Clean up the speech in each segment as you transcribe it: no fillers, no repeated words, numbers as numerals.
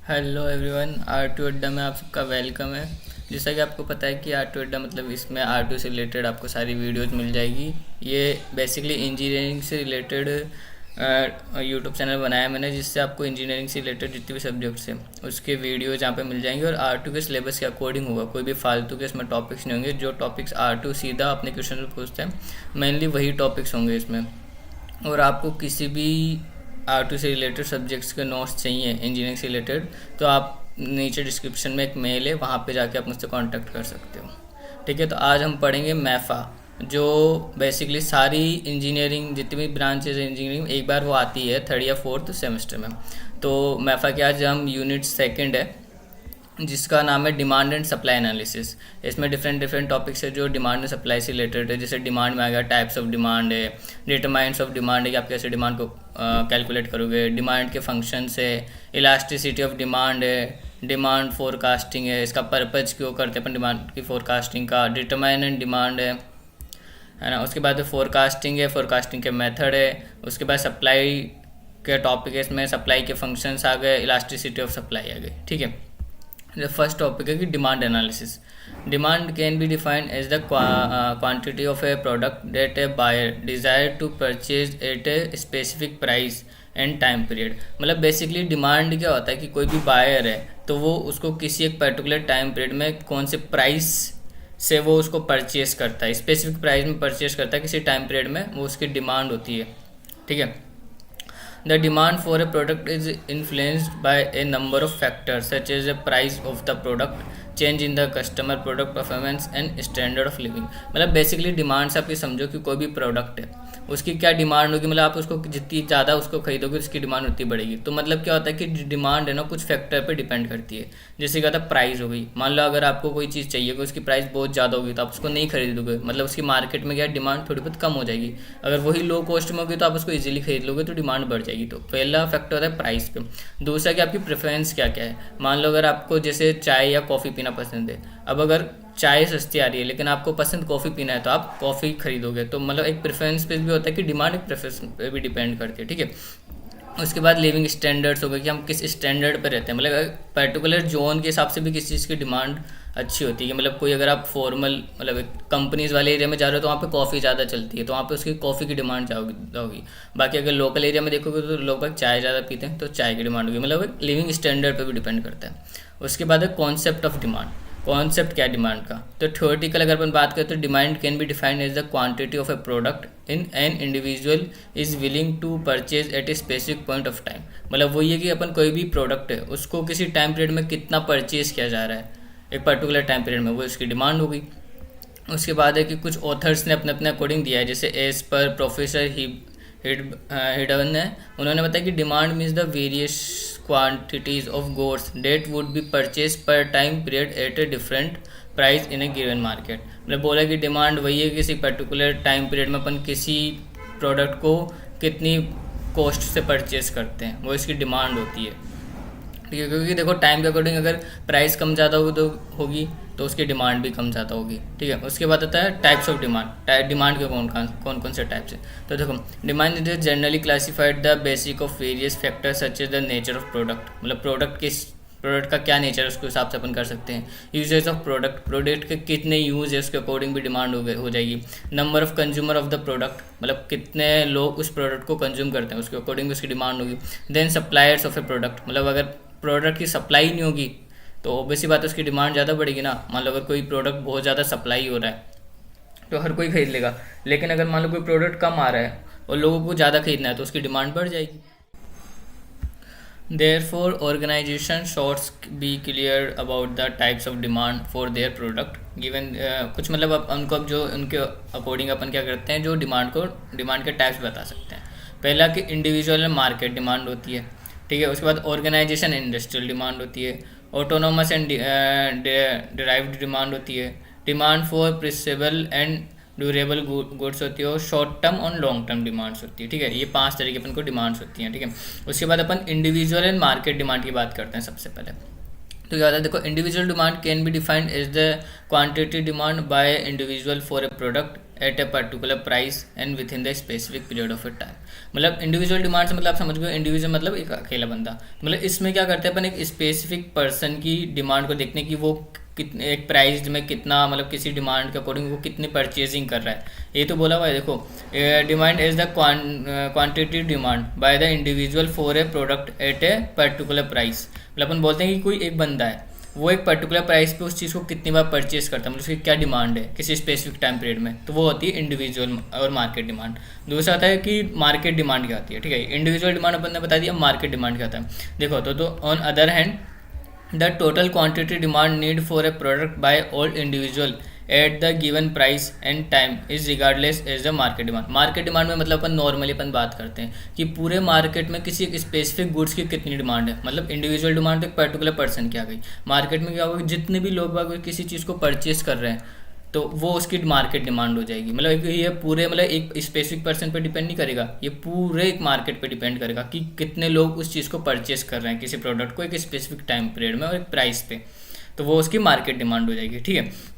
Hello everyone, are to अड्डा में आप सबका वेलकम है। जैसा कि आपको पता है कि आर टू अड्डा मतलब इसमें आर टू से रिलेटेड आपको सारी वीडियोस मिल जाएगी। ये बेसिकली इंजीनियरिंग से रिलेटेड यूट्यूब चैनल बनाया है मैंने, जिससे आपको इंजीनियरिंग से रिलेटेड जितने भी सब्जेक्ट्स हैं उसके वीडियोज़ यहाँ पे मिल जाएंगे और आर टू के सिलेबस के अकॉर्डिंग होगा। कोई भी फालतू के इसमें टॉपिक्स नहीं होंगे। जो टॉपिक्स आर टू सीधा अपने क्वेश्चन में पूछते हैं मेनली वही टॉपिक्स होंगे इसमें। और आपको किसी भी आर टू से रिलेटेड सब्जेक्ट्स के नोट्स चाहिए इंजीनियरिंग से रिलेटेड, तो आप नीचे डिस्क्रिप्शन में एक मेल है, वहाँ पे जाके आप मुझसे कांटेक्ट कर सकते हो। ठीक है, तो आज हम पढ़ेंगे मैफा, जो बेसिकली सारी इंजीनियरिंग जितनी भी ब्रांचेज है इंजीनियरिंग एक बार वो आती है थर्ड या फोर्थ सेमेस्टर में। तो मैफा के आज हम यूनिट सेकंड है जिसका नाम है डिमांड एंड सप्लाई एनालिसिस। इसमें डिफरेंट डिफरेंट टॉपिक्स है जो डिमांड एंड सप्लाई से रिलेटेड है। जैसे डिमांड में आ गया टाइप्स ऑफ डिमांड है, डिटरमाइंस ऑफ डिमांड है कि आप कैसे डिमांड को कैलकुलेट करोगे, डिमांड के फंक्शंस है, इलास्टिसिटी ऑफ डिमांड है, डिमांड फोरकास्टिंग है, इसका पर्पज क्यों करते हैं अपन डिमांड की फोरकास्टिंग का, डिटरमाइनेंट डिमांड है ना। उसके बाद फोरकास्टिंग है, फोरकास्टिंग के मेथड है। उसके बाद सप्लाई के टॉपिक है, इसमें सप्लाई के फंक्शंस आ गए, इलास्टिसिटी ऑफ सप्लाई आ गई। ठीक है, द फर्स्ट टॉपिक है कि demand analysis. Demand can be defined as the quantity of a product that a buyer desire to purchase at a specific price and time period. मतलब basically demand क्या होता है कि कोई भी बायर है तो वो उसको किसी एक पर्टिकुलर टाइम पीरियड में कौन से प्राइस से वो उसको परचेज करता है, स्पेसिफिक प्राइस में परचेज करता है किसी टाइम पीरियड में, वो उसकी डिमांड होती है। ठीक है, the demand for a product is influenced by a number of factors such as the price of the product, change in the customer product performance and standard of living। मतलब basically demand से आप ये समझो कि कोई भी product है उसकी क्या डिमांड होगी, मतलब आप उसको जितनी ज़्यादा उसको खरीदोगे उसकी डिमांड उतनी बढ़ेगी। तो मतलब क्या होता है कि डिमांड है ना कुछ फैक्टर पे डिपेंड करती है। जैसे क्या होता है, प्राइस हो गई। मान लो अगर आपको कोई चीज़ चाहिए कि उसकी प्राइस बहुत ज़्यादा होगी तो आप उसको नहीं खरीदोगे, मतलब उसकी मार्केट में क्या डिमांड थोड़ी बहुत कम हो जाएगी। अगर वही लो कॉस्ट में होगी तो आप उसको ईजिली खरीद लोगे तो डिमांड बढ़ जाएगी। तो पहला फैक्टर होता है प्राइस पे। दूसरा कि आपकी प्रेफरेंस क्या क्या है। मान लो अगर आपको जैसे चाय या कॉफ़ी पीना पसंद है, अब अगर चाय सस्ती आ रही है लेकिन आपको पसंद कॉफ़ी पीना है तो आप कॉफ़ी खरीदोगे। तो मतलब एक प्रेफरेंस पे भी होता है कि डिमांड एक प्रेफरेंस पे भी डिपेंड करती है। ठीक है, उसके बाद लिविंग स्टैंडर्ड्स हो गए कि हम किस स्टैंडर्ड पे रहते हैं। मतलब पर्टिकुलर जोन के हिसाब से भी किसी चीज़ की डिमांड अच्छी होती है कि मतलब कोई अगर आप फॉर्मल मतलब कंपनीज वाले एरिया में जा रहे हो तो वहाँ पे कॉफ़ी ज़्यादा चलती है तो वहाँ पे उसकी कॉफ़ी की डिमांड होगी। बाकी अगर लोकल एरिया में देखोगे तो लोग बाग चाय ज़्यादा पीते हैं तो चाय की डिमांड होगी। मतलब लिविंग स्टैंडर्ड पे भी डिपेंड करता है। उसके बाद है कॉन्सेप्ट ऑफ डिमांड। कॉन्सेप्ट क्या डिमांड का, तो थ्योरेटिकल अगर अपन बात करें तो demand can be defined as the quantity of a product in an individual is willing to purchase at a specific point of time. मतलब वो ये कि अपन कोई भी प्रोडक्ट है उसको किसी टाइम पीरियड में कितना परचेज किया जा रहा है एक पर्टिकुलर टाइम पीरियड में, वो इसकी डिमांड होगी। उसके बाद है कि कुछ ऑथर्स ने अपने अपने अकॉर्डिंग दिया है, जैसे एज पर प्रोफेसर हिडन है, उन्होंने बताया कि demand means the various quantities of goods that would be purchase per time period at a different price in a given market. मतलब बोला कि डिमांड वही है किसी पर्टिकुलर टाइम पीरियड में अपन किसी प्रोडक्ट को कितनी कॉस्ट से परचेज करते हैं, वो इसकी डिमांड होती है। ठीक है, क्योंकि देखो टाइम के अकॉर्डिंग अगर प्राइस कम ज़्यादा होगी तो उसकी डिमांड भी कम ज़्यादा होगी। ठीक है, उसके बाद आता है टाइप्स ऑफ डिमांड। डिमांड के कौन कौन से टाइप्स है। तो देखो demand is generally classified the basic of various factors such as the nature of product. मतलब प्रोडक्ट का क्या नेचर है उसके हिसाब से अपन कर सकते हैं। यूजेज ऑफ प्रोडक्ट के कितने यूज है उसके अकॉर्डिंग भी डिमांड हो जाएगी। Number of consumer of the product, मतलब कितने लोग उस प्रोडक्ट को कंज्यूम करते हैं उसके अकॉर्डिंग भी उसकी डिमांड होगी। Then suppliers of a product, मतलब अगर प्रोडक्ट की सप्लाई नहीं होगी तो ऑब्वियसली बात है उसकी डिमांड ज़्यादा बढ़ेगी ना। मान लो अगर कोई प्रोडक्ट बहुत ज़्यादा सप्लाई हो रहा है तो हर कोई खरीद लेगा, लेकिन अगर मान लो कोई प्रोडक्ट कम आ रहा है और लोगों को ज़्यादा खरीदना है तो उसकी डिमांड बढ़ जाएगी। Therefore, organization should be clear about the types of demand for their product given कुछ मतलब उनको अब जो उनके अकॉर्डिंग अपन क्या करते हैं जो डिमांड के टाइप्स बता सकते हैं। पहला कि इंडिविजुअल मार्केट डिमांड होती है। ठीक है, उसके बाद ऑर्गेनाइजेशन इंडस्ट्रियल डिमांड होती है। ऑटोनोमस एंड डिराइव्ड डिमांड होती है। Demand for perishable and durable goods होती है और शॉर्ट टर्म और लॉन्ग टर्म डिमांड्स होती है। ठीक है, ये 5 तरीके अपन को डिमांड्स होती हैं। ठीक है, उसके बाद अपन इंडिविजुअल एंड मार्केट डिमांड की बात करते हैं सबसे पहले। तो क्या होता है, देखो individual demand can be defined as the quantity demand by individual for a product at a particular price and within the specific period of a time. मतलब इंडिविजुअल डिमांड से मतलब आप समझ गए, इंडिविजुअल मतलब एक अकेला बंदा। मतलब इसमें क्या करते हैं अपन, एक स्पेसिफिक पर्सन की डिमांड को देखने की वो कितने एक प्राइस में कितना, मतलब किसी डिमांड के अकॉर्डिंग वो कितनी परचेजिंग कर रहा है, ये तो बोला हुआ है। देखो demand is the quantity demand by the individual for a product at a particular price. मतलब अपन बोलते हैं कि कोई एक बंदा है, वो एक पर्टिकुलर प्राइस पे उस चीज़ को कितनी बार परचेज करता है, मतलब उसकी क्या डिमांड है किसी स्पेसिफिक टाइम पीरियड में, तो वो होती है इंडिविजुअल और मार्केट डिमांड। दूसरा आता है कि मार्केट डिमांड क्या होती है, ठीक है। इंडिविजुअल डिमांड अपन ने बता दिया, मार्केट डिमांड क्या होता है। देखो तो on other hand the total quantity demand need for a product by all individual at the given price and time is regardless as the market demand. Market demand में मतलब अपन नॉर्मली अपन बात करते हैं कि पूरे मार्केट में किसी एक स्पेसिफिक गुड्स की कितनी डिमांड है। मतलब इंडिविजुअल डिमांड तो एक पर्टिकुलर पर्सन की आ गई, मार्केट में क्या होगा, जितने भी लोग बाग किसी चीज़ को परचेज कर रहे हैं तो वो उसकी मार्केट डिमांड हो जाएगी। मतलब ये पूरे मतलब एक स्पेसिफिक पर्सन पे डिपेंड नहीं करेगा, ये पूरे एक मार्केट पे डिपेंड करेगा कि कितने लोग उस चीज़ को परचेस कर रहे हैं किसी प्रोडक्ट को एक स्पेसिफिक टाइम पीरियड में और एक प्राइस पे, तो वो उसकी मार्केट डिमांड हो जाएगी, ठीक है।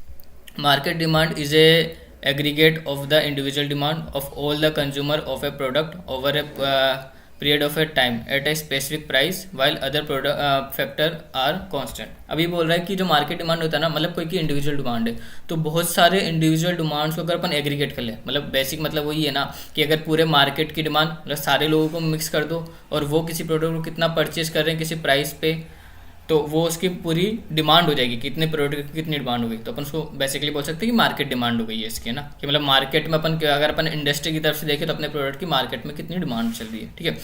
Market demand is a aggregate of the individual demand of all the consumer of a product over a period of a time at a specific price while other product factor are constant. अभी बोल रहा है कि जो market demand होता है ना, मतलब कोई की इंडिविजुअल डिमांड है, तो बहुत सारे इंडिविजुअल डिमांड्स को अगर अपन एग्रीगेट कर ले, मतलब बेसिक मतलब वही है ना कि अगर पूरे मार्केट की डिमांड मतलब सारे लोगों को मिक्स कर दो और वो किसी प्रोडक्ट को कितना परचेज कर रहे हैं किसी प्राइस पे, तो वो उसकी पूरी डिमांड हो जाएगी, कितने प्रोडक्ट की कितनी डिमांड हो गई, तो अपन उसको बेसिकली बोल सकते हैं कि मार्केट डिमांड हो गई है इसकी, है ना। कि मतलब मार्केट में अपन अगर अपन इंडस्ट्री की तरफ से देखें तो अपने प्रोडक्ट की मार्केट में कितनी डिमांड चल रही है, ठीक है।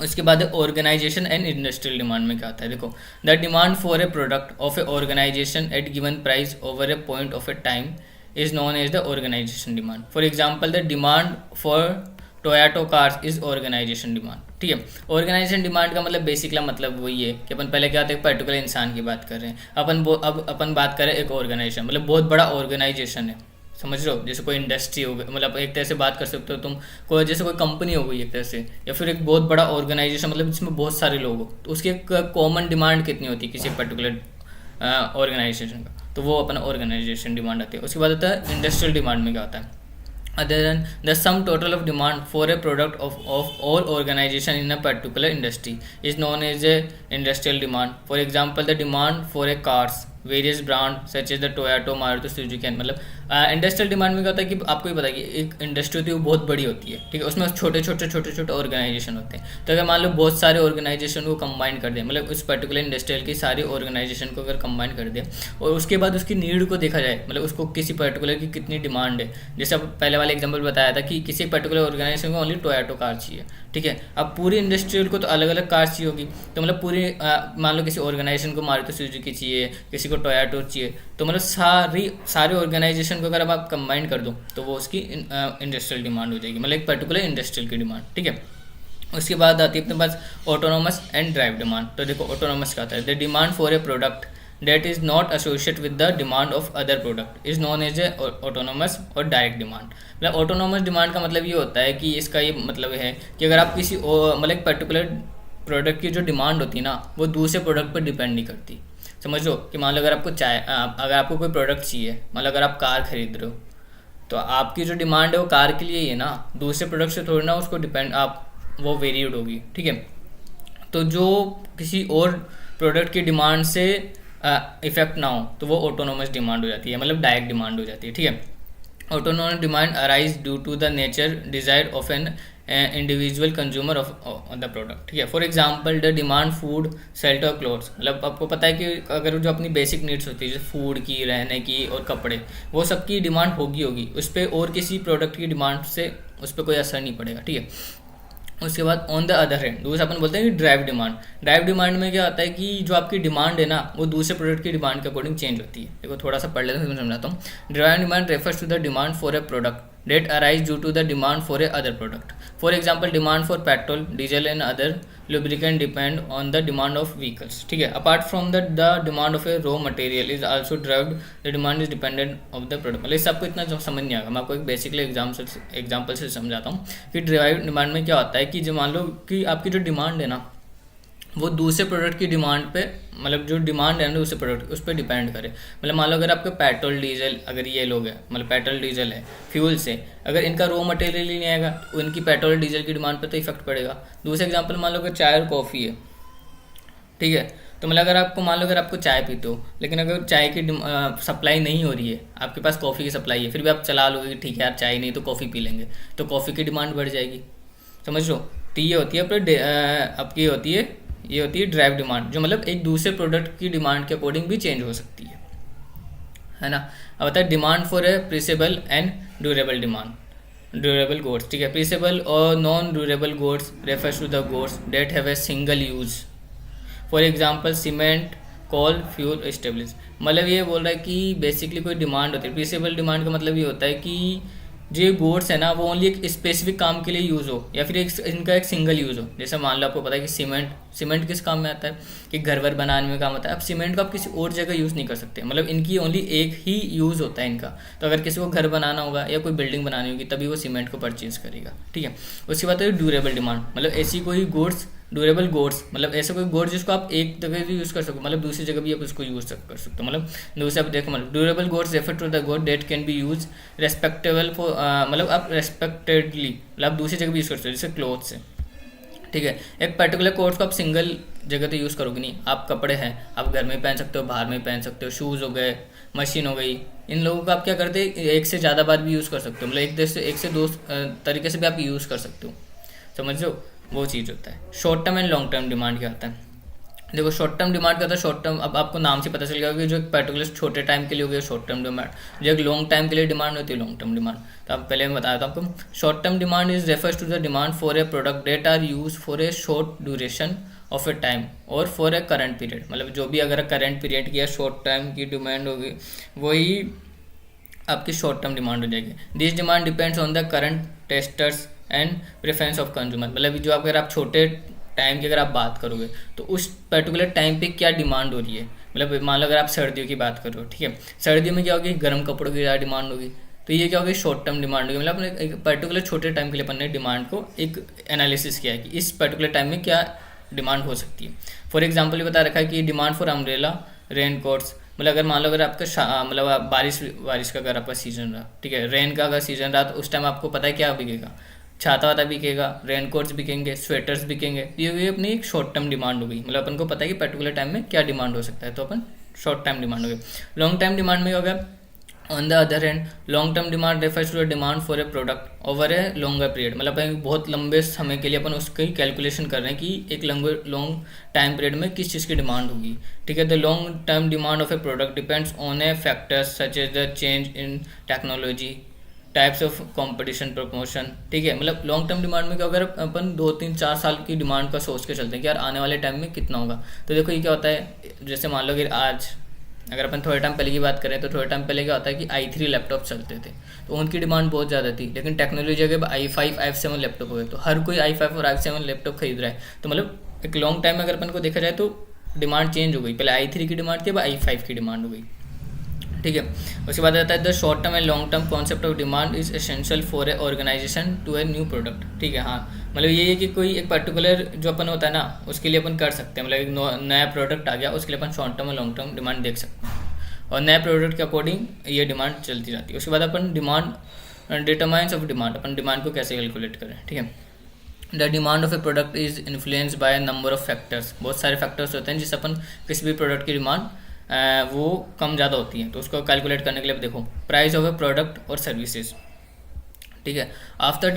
उसके बाद ऑर्गेनाइजेशन एंड इंडस्ट्रियल डिमांड में क्या आता है, देखो the demand for a product of a organization at given price over a point of a time is known as the organization demand. For example the demand for Toyota cars is organization demand, ठीक है। Organisation demand का मतलब basically मतलब वही है कि अपन पहले क्या होता है, एक पर्टिकुलर इंसान की बात कर रहे हैं, अब अपन बात करें एक ऑर्गेनाइजेशन, मतलब बहुत बड़ा ऑर्गेनाइजेशन है, समझ रहे हो। जैसे कोई इंडस्ट्री हो गई, मतलब एक तरह से बात कर सकते हो तुम, कोई जैसे कोई कंपनी हो गई एक तरह से, या फिर एक बहुत बड़ा ऑर्गेनाइजेशन मतलब जिसमें बहुत सारे लोग हो, तो उसकी एक कॉमन डिमांड कितनी होती है किसी पर्टिकुलर ऑर्गेनाइजेशन का, तो वो अपना ऑर्गेनाइजेशन डिमांड आती है। उसके बाद आता है इंडस्ट्रियल डिमांड में क्या होता है, other than the sum total of demand for a product of all organization in a particular industry is known as a industrial demand. For example, the demand for a cars various brand such as the Toyota Maruti Suzuki. मतलब industrial demand में क्या होता है कि आपको ही पता है कि एक इंडस्ट्री होती है वो बहुत बड़ी होती है, ठीक है, उसमें छोटे ऑर्गेनाइजेशन होते हैं। तो अगर मान लो बहुत सारे ऑर्गेनाइजेशन को कंबाइन कर दें, मतलब उस पर्टिकुलर इंडस्ट्रियल की सारी ऑर्गेनाइजेशन को अगर कंबाइन कर दें और उसके बाद उसकी नीड को देखा जाए, मतलब उसको किसी पर्टिकुलर की कितनी डिमांड है, जैसे अब पहले वाले एग्जाम्पल बताया था कि किसी पर्टिकुलर ऑर्गेनाइजेशन को ओनली टोयोटो कार चाहिए, ठीक है। अब पूरी इंडस्ट्रियल को तो अलग अलग कार चाहिए होगी, तो मतलब पूरी मान लो किसी ऑर्गेनाइजेशन को मारुति सुजुकी चाहिए, किसी को टोयोटो चाहिए, तो मतलब सारे ऑर्गेनाइजेशन को अगर आप कंबाइन कर दो तो वो उसकी इंडस्ट्रियल डिमांड हो जाएगी, मतलब एक पर्टिकुलर इंडस्ट्रियल की डिमांड, ठीक है। उसके बाद आती है अपने पास ऑटोनोमस एंड ड्राइव डिमांड। तो देखो ऑटोनोमस क्या होता है, the demand for a product that is not associated with the demand of other product is known as a autonomous और डायरेक्ट डिमांड। मतलब ऑटोनोमस डिमांड का मतलब ये होता है कि इसका ये मतलब है कि अगर आप किसी मतलब एक पर्टिकुलर प्रोडक्ट की जो डिमांड होती है ना वो दूसरे प्रोडक्ट पर डिपेंड नहीं करती। समझ लो कि मान लो अगर आपको कोई प्रोडक्ट चाहिए, मतलब अगर आप कार खरीद रहे हो तो आपकी जो डिमांड है वो कार के लिए ही है ना, दूसरे प्रोडक्ट से थोड़ी ना उसको डिपेंड आप वो वेरिएट होगी, ठीक है। तो जो किसी और प्रोडक्ट की डिमांड से इफेक्ट ना हो तो वो ऑटोनोमस डिमांड हो जाती है, मतलब डायरेक्ट डिमांड हो जाती है, ठीक है। Autonomous demand arise due to the nature desire of an individual consumer of the product, ठीक है। For example the demand food shelter clothes, मतलब आपको पता है कि अगर जो अपनी बेसिक नीड्स होती है जैसे फूड की, रहने की और कपड़े, वो सबकी डिमांड होगी उस पर, और किसी प्रोडक्ट की डिमांड से उस पर कोई असर नहीं पड़ेगा, ठीक है। उसके बाद ऑन द अदर हैंड दूसरा अपन बोलते हैं कि ड्राइव डिमांड। ड्राइव डिमांड में क्या होता है कि जो आपकी डिमांड है ना वो दूसरे प्रोडक्ट की डिमांड के अकॉर्डिंग चेंज होती है। देखो थोड़ा सा पढ़ लेते हैं, समझाता हूँ। Derived demand refers to the demand for a product that arise due to the demand for a other product. For example, demand for petrol, diesel and other lubricant depend on the demand of vehicles, ठीक है। Apart from that, the demand of a raw material is also derived. The demand is dependent of the product. मतलब इस आपको इतना जो समझ नहीं आएगा, मैं आपको एक बेसिकली एग्जाम्पल से समझाता हूँ कि ड्राइव डिमांड में क्या होता है कि जो मान लो कि आपकी जो डिमांड है ना वो दूसरे प्रोडक्ट की डिमांड पे, मतलब जो डिमांड है ना दूसरे प्रोडक्ट उस पर डिपेंड करे। मतलब मान लो अगर आपके पेट्रोल डीजल, अगर ये लोग हैं मतलब पेट्रोल डीजल है फ्यूल से, अगर इनका रॉ मटेरियल ही नहीं आएगा तो इनकी पेट्रोल डीजल की डिमांड पे तो इफेक्ट पड़ेगा। दूसरा एग्जांपल मान लो अगर चाय और कॉफ़ी है, ठीक है, तो मतलब अगर आपको मान लो अगर आपको चाय पीते हो, लेकिन अगर चाय की सप्लाई नहीं हो रही है, आपके पास कॉफ़ी की सप्लाई है, फिर भी आप चला लोगे कि ठीक है यार चाय नहीं तो कॉफ़ी पी लेंगे, तो कॉफ़ी की डिमांड बढ़ जाएगी। समझ लो। तो ये होती है अपने आपकी होती है, ये होती है ड्राइव डिमांड, जो मतलब एक दूसरे प्रोडक्ट की डिमांड के अकॉर्डिंग भी चेंज हो सकती है ना। अब आता है demand for a perishable and durable demand, durable goods, ठीक है। प्रीसेबल और non durable goods refers to the goods that have a single use, for example cement, coal, fuel, स्टेबलिश। मतलब ये बोल रहा है कि बेसिकली कोई डिमांड होती है, प्रीसेबल डिमांड का मतलब ये होता है कि जो गुड्स है ना वो ओनली एक स्पेसिफिक काम के लिए यूज़ हो, या फिर एक इनका एक सिंगल यूज़ हो। जैसे मान लो आपको पता है कि सीमेंट किस काम में आता है, कि घर वर बनाने में काम आता है। अब सीमेंट को आप किसी और जगह यूज़ नहीं कर सकते, मतलब इनकी ओनली एक ही यूज़ होता है इनका। तो अगर किसी को घर बनाना होगा या कोई बिल्डिंग बनानी होगी तभी वो सीमेंट को परचेज करेगा, ठीक है। उसके बाद है ड्यूरेबल डिमांड, मतलब ऐसी कोई गुड्स, ड्यूरेबल गुड्स मतलब ऐसा कोई गुड्स जिसको आप एक जगह भी यूज़ कर सको, मतलब दूसरी जगह भी आप उसको यूज़ कर सकते हो। मतलब दूसरे आप देखो, मतलब durable goods refer to the good that can be use respectable for, मतलब आप रेस्पेक्टेडली मतलब आप दूसरी जगह भी यूज़ कर सकते हो, जैसे क्लोथ्स है, ठीक है। एक पर्टिकुलर कोट को आप सिंगल जगह तो यूज़ करोगे नहीं। आप कपड़े हैं आप घर में पहन सकते हो, बाहर में पहन सकते हो, शूज़ हो गए, मशीन हो गई, इन लोगों का आप क्या करते हैं एक से ज़्यादा बार भी यूज़ कर सकते हो, मतलब एक से दो तरीके से भी आप यूज़ कर सकते हो। समझ लो, वो चीज़ होता है। Short term and long term demand क्या होता है? देखो शॉर्ट टर्म डिमांड क्या होता है, शॉर्ट टर्म अब आपको नाम से पता चल गया कि जो एक पर्टिकुलर छोटे टाइम के लिए हो गया शॉर्ट टर्म डिमांड, जो एक लॉन्ग टाइम के लिए डिमांड होती है लॉन्ग टर्म डिमांड। तो आप पहले मैं बताया था आपको, short term demand is refers to the demand for a product that are use for a short duration of a time और फॉर ए करंट पीरियड। मतलब जो भी अगर करंट पीरियड की या शॉर्ट टाइम की डिमांड होगी वही आपकी शॉर्ट टर्म डिमांड हो जाएगी। This demand depends on the current testers and preference of consumer. मतलब जो अगर आप छोटे टाइम की अगर आप बात करोगे तो उस पर्टिकुलर टाइम पे क्या डिमांड हो रही है। मतलब मान लो अगर आप सर्दियों की बात करो, ठीक है, सर्दियों में क्या होगी, गर्म कपड़ों की ज़्यादा डिमांड होगी, तो ये क्या होगी, शॉर्ट टर्म डिमांड होगी। मतलब अपने एक पर्टिकुलर छोटे टाइम के लिए अपन ने डिमांड को एक एनालिसिस किया है कि इस पर्टिकुलर टाइम में क्या डिमांड हो सकती है। फॉर एग्जाम्पल ये बता रखा है कि demand for umbrella, rain quotes. मतलब अगर मान लो अगर आपका मतलब बारिश का अगर आपका सीजन रहा, ठीक है, रेन का अगर सीजन रहा तो उस टाइम आपको पता है क्या बिकेगा, छाता वाता बिकेगा, रेन कोट्स बिकेंगे, स्वेटर्स बिकेंगे। ये अपनी एक शॉर्ट टर्म डिमांड हो गई। मतलब अपन को पता है कि पर्टिकुलर टाइम में क्या डिमांड हो सकता है, तो अपन शॉर्ट टर्म डिमांड हो गई। लॉन्ग टर्म डिमांड में होगा on the other hand, long term demand refers to the demand for a product over a longer period. मतलब अपन बहुत लंबे समय के लिए अपन उसकी कैलकुलेशन कर रहे हैं कि एक लॉन्ग टाइम पीरियड में किस चीज़ की डिमांड होगी, ठीक है। The long term demand of a product depends on a factors such as the change in technology, types of competition, promotion, ठीक है। मतलब लॉन्ग टर्म डिमांड में क्या, अगर अपन 2 3 4 साल की डिमांड का सोच के चलते हैं कि यार आने वाले टाइम में कितना होगा, तो देखो ये क्या होता है, जैसे मान लो कि आज अगर अपन थोड़े टाइम पहले की बात करें तो थोड़े टाइम पहले क्या होता है कि i3 लैपटॉप चलते थे, तो उनकी डिमांड बहुत ज़्यादा थी। लेकिन टेक्नोलॉजी जगह i5 i7 लैपटॉप हो गए, तो हर कोई i5 और i7 लैपटॉप खरीद रहा है। तो मतलब एक लॉन्ग टाइम में अगर अपन को देखा जाए तो डिमांड चेंज हो गई, पहले i3 की डिमांड थी, अब i5 की डिमांड हो गई, ठीक है। उसके बाद आता है the short term and long term concept of demand is essential for a organization to a new product, ठीक है। हाँ, मतलब ये है कि कोई एक पर्टिकुलर जो अपन होता है ना उसके लिए अपन कर सकते हैं, मतलब एक नया प्रोडक्ट आ गया उसके लिए अपन शॉर्ट टर्म और लॉन्ग टर्म डिमांड देख सकते हैं, और नए प्रोडक्ट के अकॉर्डिंग ये डिमांड चलती जाती है। उसके बाद अपन डिमांड डिटरमाइंस ऑफ डिमांड, अपन डिमांड को कैसे कैलकुलेट करें, ठीक है। The demand of a product is influence by number of factors. बहुत सारे फैक्टर्स होते हैं जिससे अपन किसी भी प्रोडक्ट की डिमांड वो कम ज़्यादा होती है, तो उसको कैलकुलेट करने के लिए देखो प्राइस ऑफ ए प्रोडक्ट और सर्विसेज, ठीक है। After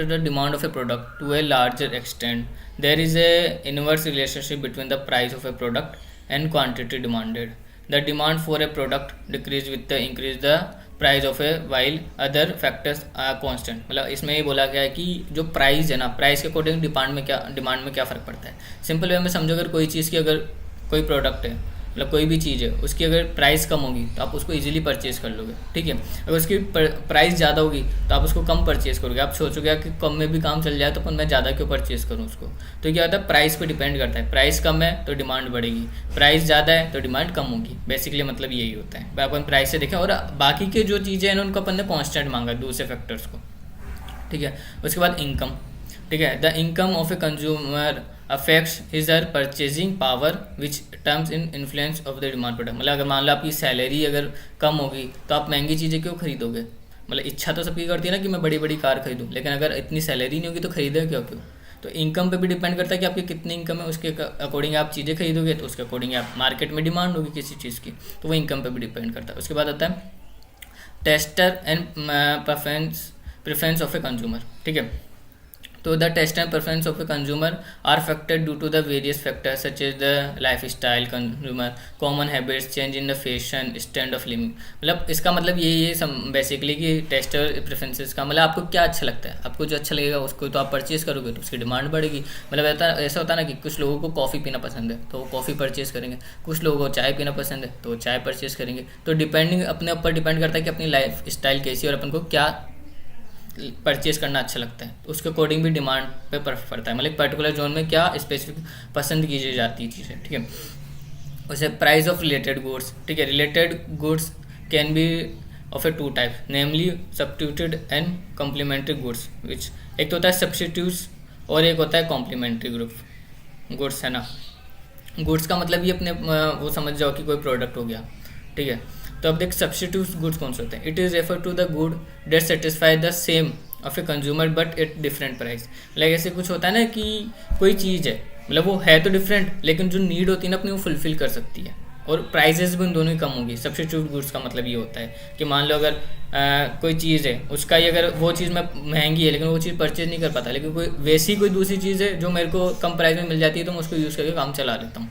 the demand of a product to a larger extent there is a inverse relationship between the price of a product and quantity demanded. The demand for a product decrease with the increase the price of a while other factors are constant. मतलब इसमें ये बोला गया है कि जो price है ना, प्राइस के अकॉर्डिंग डिमांड में क्या फ़र्क पड़ता है। सिंपल वे में समझो, अगर कोई चीज़ की अगर कोई प्रोडक्ट है, मतलब कोई भी चीज़ है, उसकी अगर प्राइस कम होगी तो आप उसको इजीली परचेज़ कर लोगे, ठीक है। अगर उसकी प्राइस ज़्यादा होगी तो आप उसको कम परचेज़ करोगे, आप सोचोगे कि कम में भी काम चल जाए तो मैं ज़्यादा क्यों परचेज़ करूँ उसको। तो क्या होता है, प्राइस पे डिपेंड करता है, प्राइस कम है तो डिमांड बढ़ेगी, प्राइस ज़्यादा है तो डिमांड कम होगी। बेसिकली मतलब यही होता है, अपन प्राइस से देखें, और बाकी के जो चीज़ें हैं उनको अपन ने कॉन्स्टेंट मांगा दूसरे फैक्टर्स को, ठीक है। उसके बाद इनकम, ठीक है। The income of a consumer affects his her purchasing power which terms in influence of the demand product. मतलब अगर मान लो आपकी सैलरी अगर कम होगी तो आप महंगी चीज़ें क्यों खरीदोगे? मतलब इच्छा तो सबकी करती है ना कि मैं बड़ी बड़ी कार खरीदूँ, लेकिन अगर इतनी सैलरी नहीं होगी तो खरीदे क्यों? तो इनकम पे भी डिपेंड करता है कि आपकी कितनी इनकम है, उसके अकॉर्डिंग आप चीज़ें खरीदोगे, तो उसके अकॉर्डिंग आप मार्केट में डिमांड होगी किसी चीज़ की, तो वो इनकम पे भी डिपेंड करता है। उसके बाद आता है tester and preference of a consumer. ठीक है, तो the taste and preference of a consumer are affected due to the various factors such as the lifestyle consumer, common habits, change in the fashion, standard of living। मतलब इसका मतलब यही है basically कि test और प्रेफरेंसेस का मतलब आपको क्या अच्छा लगता है, आपको जो अच्छा लगेगा उसको तो आप परचेज करोगे, तो उसकी डिमांड बढ़ेगी। मतलब ऐसा होता है ना कि कुछ लोगों को कॉफ़ी पीना पसंद है तो वो कॉफ़ी परचेज करेंगे, कुछ लोगों को चाय पीना पसंद है तो वो चाय परचेज करेंगे। तो डिपेंडिंग अपने ऊपर डिपेंड करता है कि अपनी लाइफ स्टाइल कैसी है और अपन को क्या परचेज करना अच्छा लगता है, तो उसके अकॉर्डिंग भी डिमांड पे पड़ता है। मतलब पर्टिकुलर जोन में क्या स्पेसिफिक पसंद की जाती है चीज़ें। ठीक है, वैसे प्राइस ऑफ रिलेटेड गुड्स। ठीक है, related goods can be of a two type, namely substituted and complementary goods, which एक तो होता है सब्स्टिट्यूट्स और एक होता है कॉम्प्लीमेंट्री गुड्स, है ना। गुड्स का मतलब ये अपने वो समझ जाओ कि कोई प्रोडक्ट हो गया। ठीक है, तो अब देख सब्स्टिट्यूट गुड्स कौन से होते हैं। It is refer to the good that satisfy the same of a consumer but at different price. Like ऐसे कुछ होता है ना कि कोई चीज़ है, मतलब वो है तो डिफरेंट, लेकिन जो नीड होती है ना अपनी वो फुलफिल कर सकती है, और प्राइजेस भी उन दोनों ही कम होगी। सब्स्टिट्यूट गुड्स का मतलब ये होता है कि मान लो अगर कोई चीज़ है, उसका ही अगर वो चीज़ मैं महंगी है लेकिन वो चीज़ परचेज नहीं कर पाता, लेकिन कोई वैसी कोई दूसरी चीज़ है जो मेरे को कम प्राइस में मिल जाती है, तो मैं उसको यूज़ करके काम चला लेता हूँ।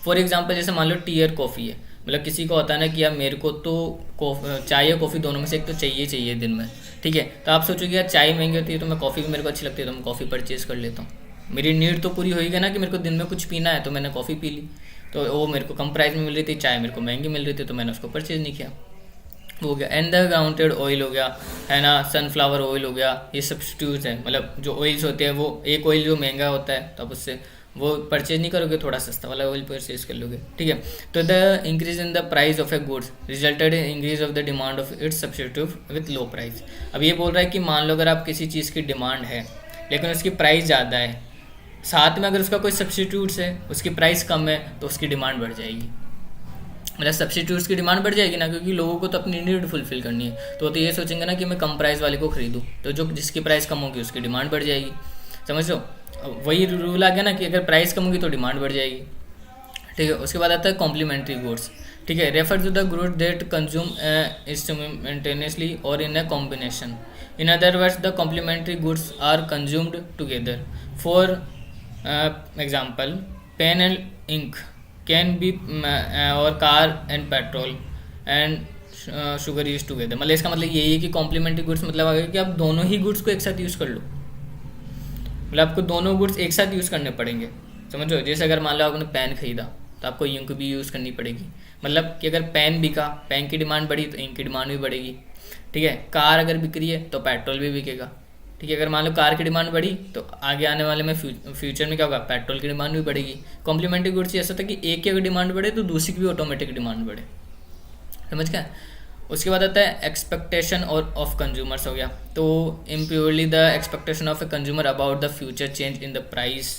फॉर एग्जाम्पल जैसे मान लो टी और कॉफ़ी है, मतलब किसी को होता है ना कि यार मेरे को तो चाय या कॉफ़ी दोनों में से एक तो चाहिए दिन में। ठीक है, तो आप सोचोगे यार चाय महंगी होती है तो मैं कॉफ़ी भी मेरे को अच्छी लगती है तो मैं कॉफ़ी परचेज़ कर लेता हूँ। मेरी नीड तो पूरी होगी ना कि मेरे को दिन में कुछ पीना है, तो मैंने कॉफ़ी पी ली, तो वो मेरे को कम प्राइस में मिल रही थी, चाय मेरे को महंगी मिल रही थी, तो मैंने उसको परचेज़ नहीं किया, हो गया। एंड द ग्राउंडेड ऑयल हो गया, है ना, सनफ्लावर ऑयल हो गया, ये सब्स्टिट्यूट्स हैं। मतलब जो ऑयल्स होते हैं वो एक ऑयल जो महंगा होता है तो आप उससे वो परचेज नहीं करोगे, थोड़ा सस्ता वाला ऑयल परचेज कर लोगे। ठीक है, तो the increase in the price of A goods resulted in increase of the demand of its substitute with low price. अब ये बोल रहा है कि मान लो अगर आप किसी चीज़ की डिमांड है लेकिन उसकी प्राइस ज़्यादा है, साथ में अगर उसका कोई सब्स्टिट्यूट्स है उसकी प्राइस कम है, तो उसकी डिमांड बढ़ जाएगी। मतलब सब्स्टिट्यूट्स की डिमांड बढ़ जाएगी ना, क्योंकि लोगों को तो अपनी नीड फुलफिल करनी है, तो ये सोचेंगे ना कि मैं कम प्राइस वाले को खरीदूँ, तो जो जिसकी प्राइस कम होगी उसकी डिमांड बढ़ जाएगी। समझ लो, वही रूल आ गया ना कि अगर प्राइस कम होगी तो डिमांड बढ़ जाएगी। ठीक है, उसके बाद आता है कॉम्प्लीमेंट्री गुड्स। ठीक है, refer to the good that consume instantaneously और in a combination. In other words the complementary goods are consumed together. For example pen and ink can be और car and petrol and sugar use together. मतलब इसका मतलब यही है कि complementary goods मतलब आ गया कि आप दोनों ही गुड्स को एक साथ यूज़ कर लो, मतलब आपको दोनों गुड्स एक साथ यूज़ करने पड़ेंगे। समझो, जैसे अगर मान लो आपने पेन खरीदा तो आपको इंक भी यूज़ करनी पड़ेगी। मतलब कि अगर पेन बिका, पेन की डिमांड बढ़ी तो इंक की डिमांड भी बढ़ेगी। ठीक है, कार अगर बिक रही है तो पेट्रोल भी बिकेगा। ठीक है, अगर मान लो कार की डिमांड बढ़ी तो आगे आने वाले में फ्यूचर में क्या होगा, पेट्रोल की डिमांड भी बढ़ेगी। कॉम्प्लीमेंट्री गुड्स ऐसा था कि एक की अगर डिमांड बढ़े तो दूसरी की भी ऑटोमेटिक डिमांड बढ़े। समझ गया। उसके बाद आता है एक्सपेक्टेशन और ऑफ कंज्यूमर्स हो गया। तो impurely the expectation of a consumer about the future change in the price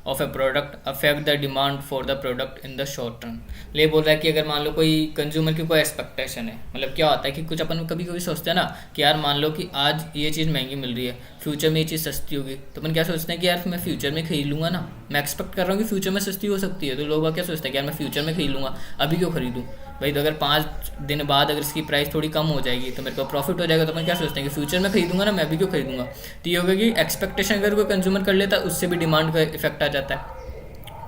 of a product affect the demand for the product in the short term. ले बोल रहा है कि अगर मान लो कोई कंज्यूमर की कोई एक्सपेक्टेशन है, मतलब क्या होता है कि कुछ अपन कभी कभी सोचते हैं ना कि यार मान लो कि आज ये चीज़ महंगी मिल रही है, फ्यूचर में ये चीज़ सस्ती होगी, तो अपन क्या सोचते हैं कि यार मैं फ्यूचर में खरीद लूँगा ना, मैं एक्सपेक्ट कर रहा हूँ कि फ्यूचर में सस्ती हो सकती है, तो लोग क्या सोचते हैं कि यार मैं फ्यूचर में खरीद लूँगा, अभी क्यों खरीदूँ भाई। तो अगर 5 दिन बाद अगर इसकी प्राइस थोड़ी कम हो जाएगी तो मेरे को प्रॉफिट हो जाएगा, तो मैं क्या सोचते हैं कि फ्यूचर में खरीदूंगा ना, मैं अभी क्यों खरीदूंगा। तो ये होगा कि एक्सपेक्टेशन अगर कोई कंज्यूमर कर लेता है उससे भी डिमांड का इफेक्ट आ जाता है।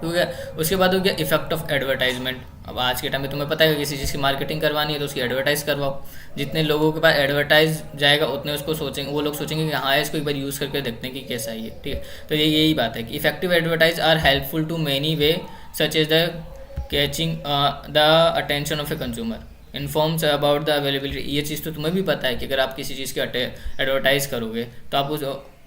तो गया। उसके बाद हो गया इफेक्ट ऑफ एडवर्टाइजमेंट। अब आज के टाइम में तुम्हें पता है कि किसी चीज़ की मार्केटिंग करवानी है तो उसकी एडवर्टाइज करवाओ, जितने लोगों के पास एडवर्टाइज जाएगा उतने उसको सोचेंगे, वो लोग सोचेंगे कि हाँ इसको एक बार यूज़ करके देखते हैं कि कैसा है ये। ठीक है, तो यही बात है कि effective advertise are helpful to many way such as the catching the attention of a consumer informs about the availability. ये चीज़ तो तुम्हें भी पता है कि अगर आप किसी चीज़ की एडवर्टाइज करोगे तो आप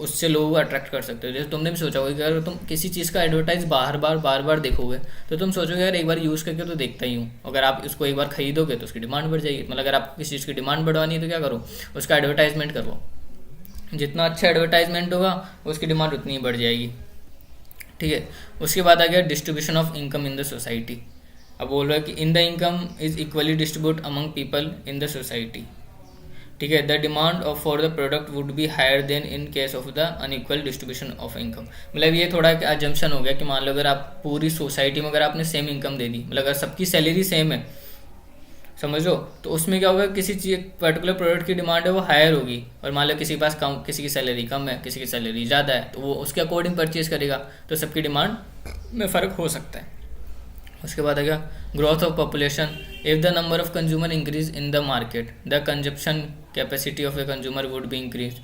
उससे लोगों को अट्रैक्ट कर सकते हो। जैसे तुमने भी सोचा होगा कि अगर तुम किसी चीज़ का एडवर्टाइज बार बार देखोगे तो तुम सोचोगे यार एक बार यूज़ करके तो देखता ही हूँ। अगर आप उसको एक बार खरीदोगे तो उसकी डिमांड बढ़ जाएगी। मतलब अगर आप किसी चीज़ की डिमांड बढ़वानी है तो क्या करो, उसका एडवर्टाइजमेंट करवाओ। जितना अच्छा एडवर्टाइजमेंट होगा उसकी डिमांड उतनी ही बढ़ जाएगी। ठीक है। उसके बाद आ गया distribution of income in the society. अब बोल रहा है कि in the income is equally distribute among people in the society. ठीक है। The demand of for the product would be higher than in case of the unequal distribution of income. मतलब ये थोड़ा अजम्पशन हो गया कि मान लो अगर आप पूरी सोसाइटी में अगर आपने सेम इनकम दे दी, मतलब अगर सबकी सैलरी सेम है, समझ लो, तो उसमें क्या होगा, किसी चीज पर्टिकुलर प्रोडक्ट की डिमांड है वो हायर होगी, और मान लो किसी के पास कम, किसी की सैलरी कम है, किसी की सैलरी ज़्यादा है, तो वो उसके अकॉर्डिंग परचेज करेगा, तो सबकी डिमांड में फ़र्क हो सकता है। उसके बाद आ गया growth of population. If the number of consumer increase in the market the consumption capacity of a consumer would be increase,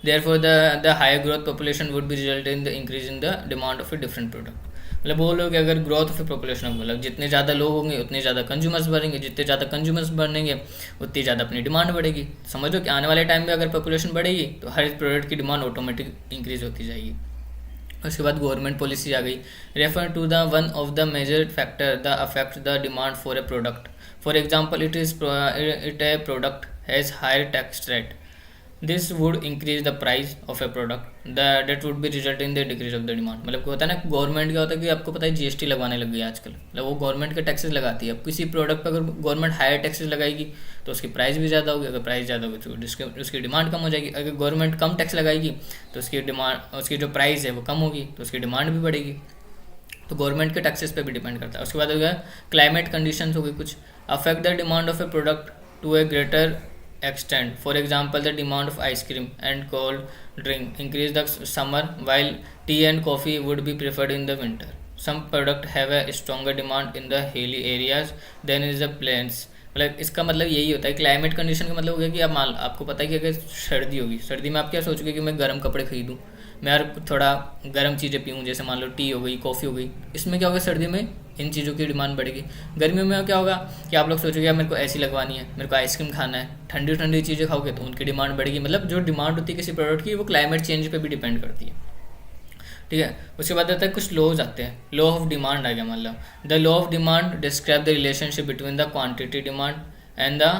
therefore the higher growth population would be result in the increase in the demand of a different product. मतलब वो लोग अगर growth of A population, मतलब जितने ज़्यादा लोग होंगे उतने ज़्यादा कंज्यूमर्स बढ़ेंगे, जितने ज़्यादा कंज्यूमर्स बढ़ेंगे उतनी ज़्यादा अपनी डिमांड बढ़ेगी। समझो कि आने वाले टाइम में अगर पॉपुलेशन बढ़ेगी तो हर प्रोडक्ट की डिमांड ऑटोमेटिक इंक्रीज होती जाएगी। उसके बाद गवर्नमेंट पॉलिसी आ गई। Refer to the one of the major factor the affect the demand for a product, for example it a product has higher tax rate, this would increase the price of a product that would be result in the decrease of the demand. मतलब क्या होता है ना, government क्या होता है कि आपको पता है जीएसटी लगवाने लग गई है आजकल, मतलब वो गवर्नमेंट के टैक्सेस लगाती है। अब किसी प्रोडक्ट पर अगर गवर्नमेंट हायर टैक्सेस लगाएगी तो उसकी प्राइस भी ज़्यादा होगी, अगर प्राइस ज़्यादा होगी तो उसकी डिमांड कम हो जाएगी। अगर गवर्नमेंट कम टैक्स लगाएगी तो उसकी डिमांड, उसकी जो प्राइस है वो कम होगी, तो उसकी डिमांड भी बढ़ेगी। तो गवर्नमेंट के टैक्सेस पे भी डिपेंड करता है। उसके बाद हो गया क्लाइमेट कंडीशंस हो गई कुछ, affect the demand of a product to a greater extent. For example, the demand of ice cream and cold drink increase the summer, while tea and coffee would be preferred in the winter. Some product have a stronger demand in the hilly areas than in the plains. मतलब इसका मतलब यही होता है, climate condition का मतलब हो गया कि अब आपको पता है कि अगर सर्दी होगी, सर्दी में आप क्या सोचोगे कि मैं गर्म कपड़े खरीदूँ, मैं यार थोड़ा गर्म चीज़ें पीऊँ, जैसे मान लो टी हो गई, कॉफ़ी हो गई। इसमें क्या होगा, सर्दी में इन चीज़ों की डिमांड बढ़ेगी। गर्मियों में क्या होगा कि आप लोग सोचोगे यार मेरे को ऐसी लगवानी है, मेरे को आइसक्रीम खाना है, ठंडी ठंडी चीज़ें खाओगे तो उनकी डिमांड बढ़ेगी। मतलब जो डिमांड होती है किसी प्रोडक्ट की वो क्लाइमेट चेंज पे भी डिपेंड करती है। ठीक है। उसके बाद आता है कुछ लॉज आते हैं। लॉ ऑफ डिमांड आ गया, मतलब the law of demand describe the relationship between the quantity demand and the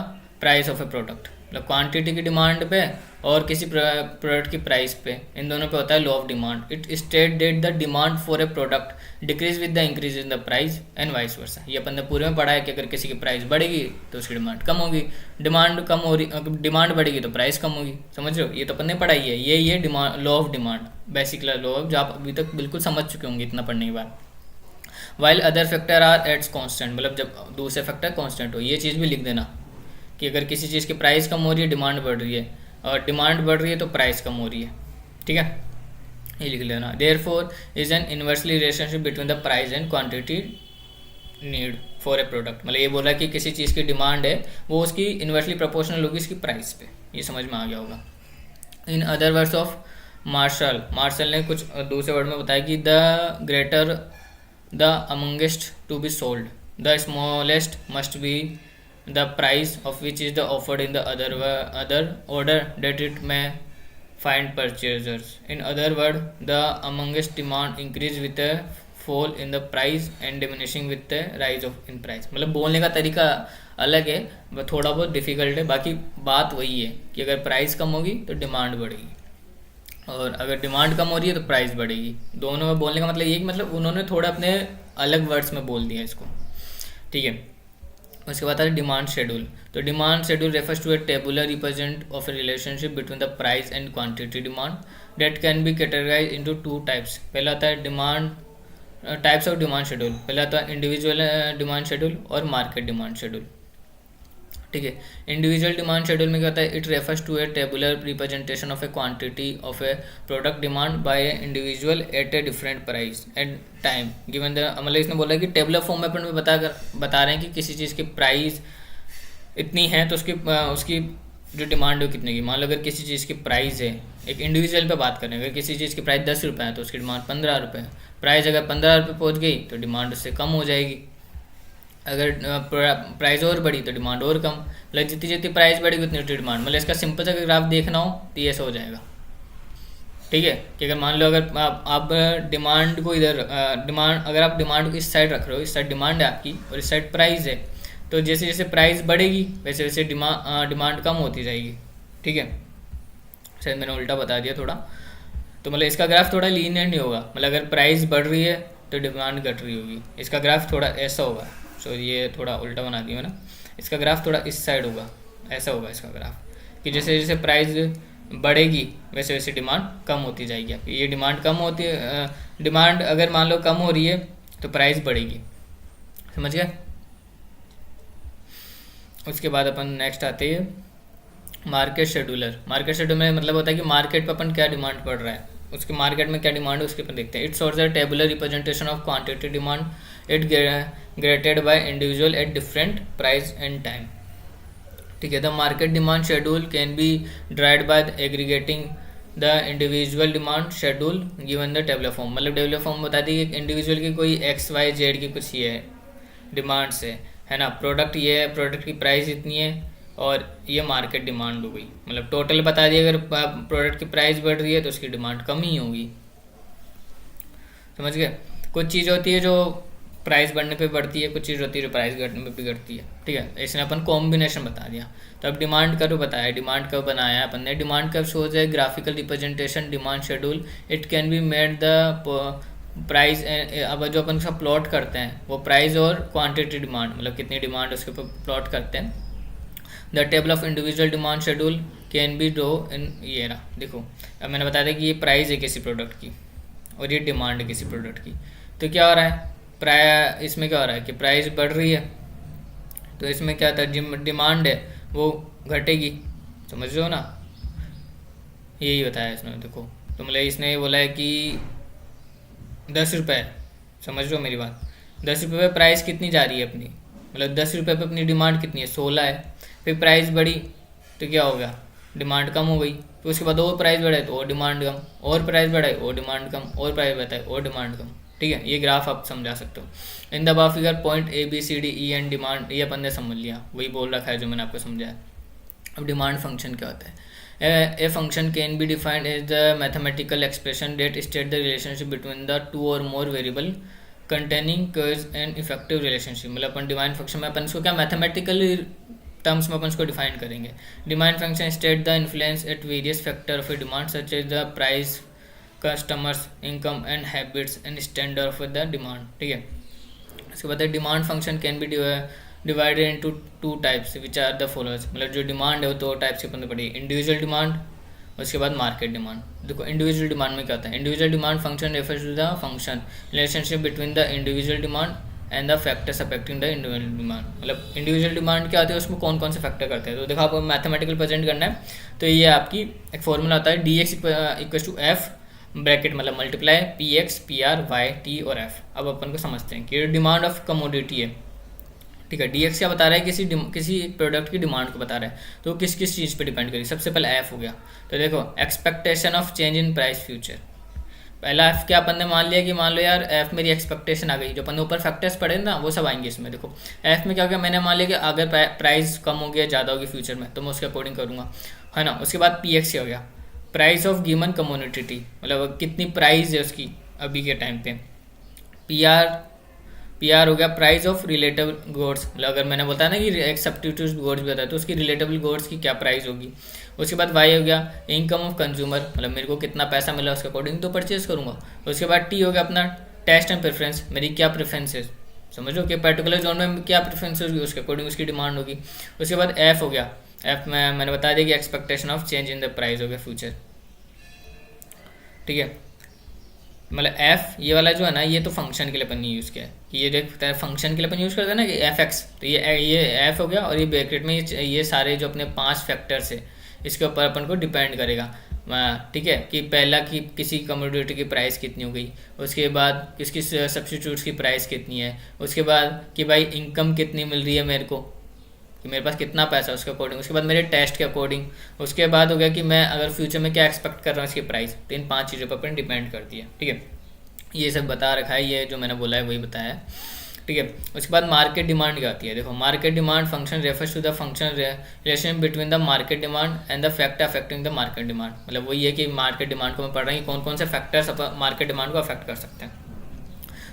price of a product. मतलब क्वांटिटी की डिमांड पे और किसी प्रोडक्ट की प्राइस पे, इन दोनों पे होता है law of demand. It state that the demand for a product decrease with the increase in the price and vice versa. ये अपन ने पूरे में पढ़ा है कि अगर किसी की प्राइस बढ़ेगी तो उसकी डिमांड कम होगी, डिमांड कम हो रही, डिमांड बढ़ेगी तो प्राइस कम होगी। समझ रहे हो, ये तो अपन ने पढ़ा ही है। ये demand, law of demand, basic law of, जो आप अभी तक बिल्कुल समझ चुके होंगे इतना पढ़ने के बाद। While other factor are its constant, मतलब जब दूसरे फैक्टर कॉन्स्टेंट हो, ये चीज़ भी लिख देना कि अगर किसी चीज़ की प्राइस कम हो रही है, डिमांड बढ़ रही है, और डिमांड बढ़ रही है तो प्राइस कम हो रही है। ठीक है, ये लिख लेना। Therefore is an inversely relationship between the price and quantity need for a product. मतलब ये बोला कि किसी चीज़ की डिमांड है वो उसकी इन्वर्सली प्रोपोर्शनल होगी इसकी प्राइस पे। ये समझ में आ गया होगा। In other words of Marshall ने कुछ दूसरे वर्ड में बताया कि the greater the amongst to be sold, the smallest must be the price of which is the offered in the other order that it may find purchasers. In other words, the amongst demand increase with a fall in the price and diminishing with the rise of in price. मतलब बोलने का तरीका अलग है, वह थोड़ा बहुत difficult है, बाकी बात वही है कि अगर प्राइस कम होगी तो डिमांड बढ़ेगी, और अगर डिमांड कम हो रही है तो प्राइस बढ़ेगी। दोनों में बोलने का मतलब ये कि मतलब उन्होंने थोड़ा अपने अलग वर्ड्स में बोल दिया इसको। ठीक है। उसके बाद आता है डिमांड शेड्यूल। तो demand schedule refers to a tabular represent of a relationship between the price and quantity demand that can be categorize into two types. पहला आता है demand types of demand schedule. पहला आता है इंडिविजुअल डिमांड शेड्यूल और market demand schedule. ठीक है। Individual demand schedule में क्या होता है, it refers to a tabular representation of a quantity of a product demand by a individual at a different price and time given the. मतलब इसने बोला कि टेबुलर फॉर्म में अपन बता रहे हैं कि किसी चीज़ की प्राइस इतनी है तो उसकी जो डिमांड है कितने की। मान लो अगर किसी चीज़ की प्राइस है, एक इंडिविजुअल पे बात करें, अगर किसी चीज़ की प्राइस 10 रुपये है तो उसकी डिमांड 15 रुपये है। प्राइस अगर 15 रुपये पहुँच गई तो डिमांड उससे कम हो जाएगी। अगर प्राइस और बढ़ी तो डिमांड और कम। मतलब जितनी जितनी प्राइस बढ़ेगी उतनी उतनी डिमांड। मतलब इसका सिंपल सा ग्राफ देखना हो तो ये ऐसा हो जाएगा। ठीक है, कि अगर मान लो अगर आप डिमांड को इधर अगर आप डिमांड को इस साइड रख रहे हो, इस साइड डिमांड है आपकी और इस साइड प्राइस है, तो जैसे जैसे प्राइस बढ़ेगी वैसे वैसे डिमांड कम होती जाएगी। ठीक है, शायद मैंने उल्टा बता दिया थोड़ा। तो मतलब इसका ग्राफ थोड़ा लीनियर नहीं होगा, मतलब अगर प्राइस बढ़ रही है तो डिमांड घट रही होगी। इसका ग्राफ थोड़ा ऐसा होगा, सॉरी ये थोड़ा उल्टा बना दिया ना, इसका ग्राफ थोड़ा इस साइड होगा, ऐसा होगा इसका ग्राफ, कि जैसे जैसे प्राइस बढ़ेगी वैसे वैसे डिमांड कम होती जाएगी आपकी। ये डिमांड कम होती है, डिमांड अगर मान लो कम हो रही है तो प्राइस बढ़ेगी, समझ गए। उसके बाद अपन नेक्स्ट आते हैं मार्केट शेड्यूलर। मार्केट शेड्यूलर में मतलब होता है कि मार्केट पर अपन क्या डिमांड पड़ रहा है, उसके मार्केट में क्या डिमांड है उसके अपन देखते हैं। It's also a tabular representation of quantity demand it graded by individual at different price and time. ठीक है, the market demand schedule can be derived by aggregating the individual demand schedule given the tabular form. मतलब tabular form बता दी कि individual की कोई x Y Z की कुछ ये है डिमांड्स है ना, प्रोडक्ट ये है, प्रोडक्ट की प्राइस इतनी है और ये मार्केट डिमांड हो गई। मतलब टोटल बता दिया, अगर प्रोडक्ट की प्राइस बढ़ रही है तो उसकी डिमांड कम ही होगी, समझ गए। कुछ चीज़ होती है जो प्राइस बढ़ने पे बढ़ती है, कुछ चीज़ होती है जो प्राइस घटने पे भी घटती है। ठीक है, इसने अपन कॉम्बिनेशन बता दिया। तो अब डिमांड कर्व बताया, डिमांड कर्व बनाया अपन ने। डिमांड कर्व शोज है graphical representation demand schedule, it can be made the price. अब जो अपन उसका प्लॉट करते हैं वो प्राइस और क्वांटिटी डिमांड, मतलब कितनी डिमांड उसके ऊपर प्लॉट करते हैं। The table of individual demand schedule can be draw in, ये रहा देखो। अब मैंने बताया था कि ये प्राइस है किसी प्रोडक्ट की और ये डिमांड है किसी प्रोडक्ट की। तो क्या हो रहा है, इसमें क्या हो रहा है कि प्राइस बढ़ रही है तो इसमें क्या था, डिमांड है वो घटेगी, समझ रहे हो ना, यही बताया इसने। देखो तो मतलब इसने ये बोला है कि 10 रुपये, समझ रहे हो मेरी बात, 10 रुपये पे प्राइस कितनी जा रही है अपनी, मतलब 10 रुपये पे अपनी डिमांड कितनी है, 16 है। फिर प्राइस बढ़ी तो क्या हो गया, डिमांड कम हो गई। तो उसके बाद और प्राइस बढ़े तो और डिमांड कम, और प्राइस बढ़े और डिमांड कम, और प्राइस बढ़ता है और डिमांड कम। ठीक है, ये ग्राफ आप समझा सकते हो। In the above figure point A B C D E and demand, ये अपन ने समझ लिया, वही बोल रखा है जो मैंने आपको समझाया। अब डिमांड फंक्शन क्या होता है। A function can be defined as the mathematical expression that state the relationship between the two or more variable containing cause and effective relationship. मतलब अपन डिमांड फंक्शन में अपन इसको क्या मैथमेटिकल टर्म्स में अपन इसको डिफाइन करेंगे। Demand function state the influence at various factor of a demand such as the price, customers, income and habits and standard of the demand. ठीक है, इसके बाद demand function can be divided into 2 types which are the followers. मतलब जो demand है वो 2 types की अपन पड़ी, इंडिविजुअल डिमांड, उसके बाद मार्केट डिमांड। देखो इंडिविजुअल डिमांड में क्या होता है, individual demand function refers to the function relationship between the individual demand and the factors affecting the individual demand. मतलब इंडिविजुअल डिमांड क्या होती है, उसमें कौन कौन से फैक्टर करते हैं। तो देखो आपको मैथमेटिकल प्रेजेंट करना है तो ये आपकी एक फॉर्मूला होता है, D X equal to F bracket मतलब multiply P X P R Y T और एफ। अब अपन को समझते हैं कि डिमांड ऑफ कमोडिटी है। ठीक है, डी एक्स क्या बता रहा है, किसी प्रोडक्ट की डिमांड को बता रहा है, तो किस किस चीज़ पे डिपेंड करेगी। सबसे पहले एफ हो गया, तो देखो expectation of change in price future. पहला एफ क्या अपन ने मान लिया कि मान लो यार एफ मेरी एक्सपेक्टेशन आ गई, जो अपन ने ऊपर फैक्टर्स पढ़े ना वो सब आएंगे इसमें। देखो एफ में क्या हो गया, मैंने मान लिया कि अगर प्राइस कम हो गया ज़्यादा होगी फ्यूचर में तो मैं उसके अकॉर्डिंग करूँगा, है ना। उसके बाद पी एक्स हो गया, प्राइस ऑफ गिवन कमोडिटी, मतलब कितनी प्राइस है उसकी अभी के टाइम पे। पी आर हो गया, प्राइस ऑफ रिलेटेबल गुड्स, मतलब अगर मैंने बताया ना कि एक सब्स्टिट्यूट गुड्स भी बताया तो उसकी रिलेटेबल गुड्स की क्या प्राइस होगी। उसके बाद वाई हो गया, इनकम ऑफ कंज्यूमर, मतलब मेरे को कितना पैसा मिला उसके अकॉर्डिंग तो परचेज करूँगा। उसके बाद टी हो गया अपना टेस्ट एंड प्रेफरेंस, मेरी क्या प्रेफरेंस है, समझो कि पर्टिकुलर जोन में क्या प्रेफरेंस होगी उसके अकॉर्डिंग उसकी डिमांड होगी। उसके बाद एफ हो गया, एफ में मैंने बता दिया कि expectation of change in the price हो गया फ्यूचर। ठीक है, मतलब एफ ये वाला जो है ना ये तो फंक्शन के लिए अपन ने यूज़ किया है कि ये देखते हैं फंक्शन के लिए अपन यूज़ करते हैं ना कि एफ एक्स, तो ये एफ हो गया और ये ब्रैकेट में ये सारे जो अपने 5 फैक्टर्स है इसके ऊपर अपन को डिपेंड करेगा। ठीक है, कि पहला कि किसी कमोडिटी की प्राइस कितनी हो गई, उसके बाद किसकी सब्स्टिट्यूट्स की प्राइस कितनी है, उसके बाद कि भाई इनकम कितनी मिल रही है मेरे को, कि मेरे पास कितना पैसा है उसके अकॉर्डिंग, उसके बाद मेरे टेस्ट के अकॉर्डिंग, उसके बाद हो गया कि मैं अगर फ्यूचर में क्या एक्सपेक्ट कर रहा हूँ इसकी प्राइस। तो इन 5 चीज़ों पर अपन डिपेंड करती है। ठीक है, ये सब बता रखा है, ये जो मैंने बोला है वही बताया है। ठीक है, उसके बाद मार्केट डिमांड क्या आती है। देखो market demand function refers to the function relation between the market demand and the factor affecting the market demand. मतलब वही है कि मार्केट डिमांड को मैं पढ़ रहा हूँ कौन कौन से फैक्टर्स मार्केट डिमांड को अफेक्ट कर सकते हैं।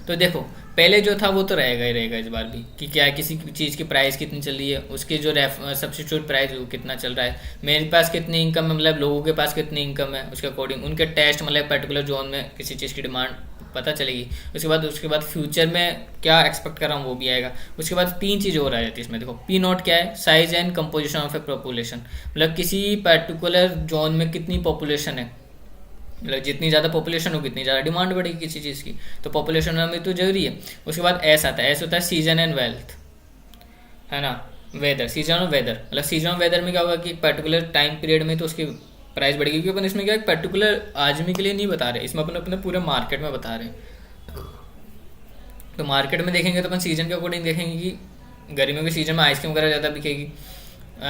तो देखो पहले जो था वो तो रहेगा ही रहेगा इस बार भी, कि क्या किसी चीज़ की प्राइस कितनी चल रही है, उसकी जो सब्सिट्यूट प्राइस वो कितना चल रहा है, मेरे पास कितनी इनकम है, मतलब लोगों के पास कितनी इनकम है, उसके अकॉर्डिंग उनके टेस्ट मतलब पर्टिकुलर जोन में किसी चीज़ की डिमांड पता चलेगी। उसके बाद फ्यूचर में क्या एक्सपेक्ट कर रहा हूँ वो भी आएगा। उसके बाद तीन चीज़ और आ जाती है इसमें। देखो पी नोट क्या है, size and composition of A population, मतलब किसी पर्टिकुलर जोन में कितनी पॉपुलेशन है, मतलब जितनी ज़्यादा पॉपुलेशन होगी उतनी ज़्यादा डिमांड बढ़ेगी किसी चीज़ की, तो पॉपुलेशन हमें तो जरूरी है। उसके बाद एस आता है, एस होता है सीजन एंड वेल्थ, है ना, वेदर, सीजन और वेदर, मतलब सीजन और वेदर में क्या होगा कि एक पर्टिकुलर टाइम पीरियड में तो उसकी प्राइस बढ़ेगी, क्योंकि अपन इसमें क्या एक पर्टिकुलर आदमी के लिए नहीं बता रहे, इसमें अपन अपने पूरे मार्केट में बता रहे हैं। तो मार्केट में देखेंगे तो अपन सीजन के अकॉर्डिंग देखेंगे कि गर्मियों के सीजन में आइसक्रीम वगैरह ज़्यादा बिकेगी,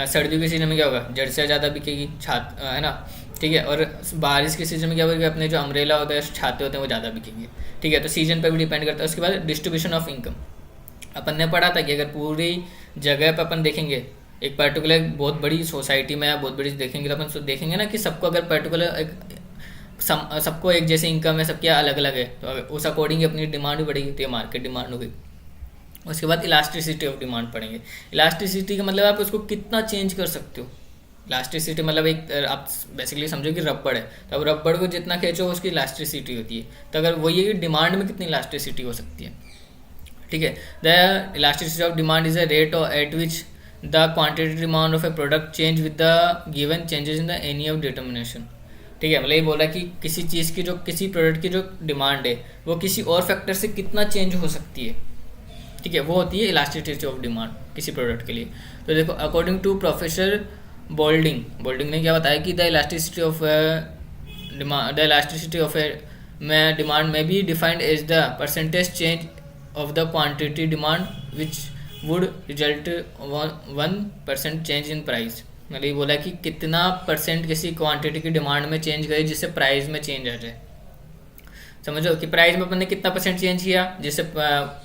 सर्दियों के सीजन में क्या होगा, जर्सियाँ ज़्यादा बिकेगी, है ना, ठीक है। और बारिश के सीजन में क्या होगा, अपने जो अम्ब्रेला होता है, छाते होते हैं, वो ज़्यादा बिकेंगे, ठीक है। तो सीजन पर भी डिपेंड करता है। उसके बाद डिस्ट्रीब्यूशन ऑफ इनकम, अपन ने पढ़ा था कि अगर पूरी जगह पर अपन देखेंगे, एक पर्टिकुलर बहुत बड़ी सोसाइटी में या बहुत बड़ी देखेंगे, तो अपन देखेंगे ना कि सबको अगर पर्टिकुलर सबको एक जैसे इनकम है, सबकी अलग अलग है, तो उस अकॉर्डिंग अपनी डिमांड भी बढ़ेगी, तो ये मार्केट डिमांड हो गई। उसके बाद इलास्टिसिटी ऑफ डिमांड पढ़ेंगे। इलास्टिसिटी का मतलब आप उसको कितना चेंज कर सकते हो। इलास्टिसिटी मतलब एक आप बेसिकली समझो कि रबड़ है, तो अब रबड़ को जितना खींचो उसकी इलास्टिसिटी होती है, तो अगर वही है कि डिमांड में कितनी इलास्टिसिटी हो सकती है, ठीक है। The elasticity of demand is a rate at which the quantity demand of a product change with the given changes in the any of determination, ठीक है। मतलब ये बोल रहा है कि किसी चीज़ की जो किसी प्रोडक्ट की जो डिमांड है वो किसी और फैक्टर से कितना चेंज हो सकती है, ठीक है, वो होती है इलास्टिसिटी ऑफ डिमांड किसी प्रोडक्ट के लिए। तो देखो अकॉर्डिंग टू प्रोफेसर बोल्डिंग ने क्या बताया कि the elasticity of demand may be defined as the percentage change of the quantity demand which would result 1% change in price. मतलब ये बोला कि कितना परसेंट किसी क्वांटिटी की डिमांड में चेंज करे जिससे प्राइस में चेंज आ जाए। समझो कि प्राइस में अपन ने कितना परसेंट चेंज किया जिससे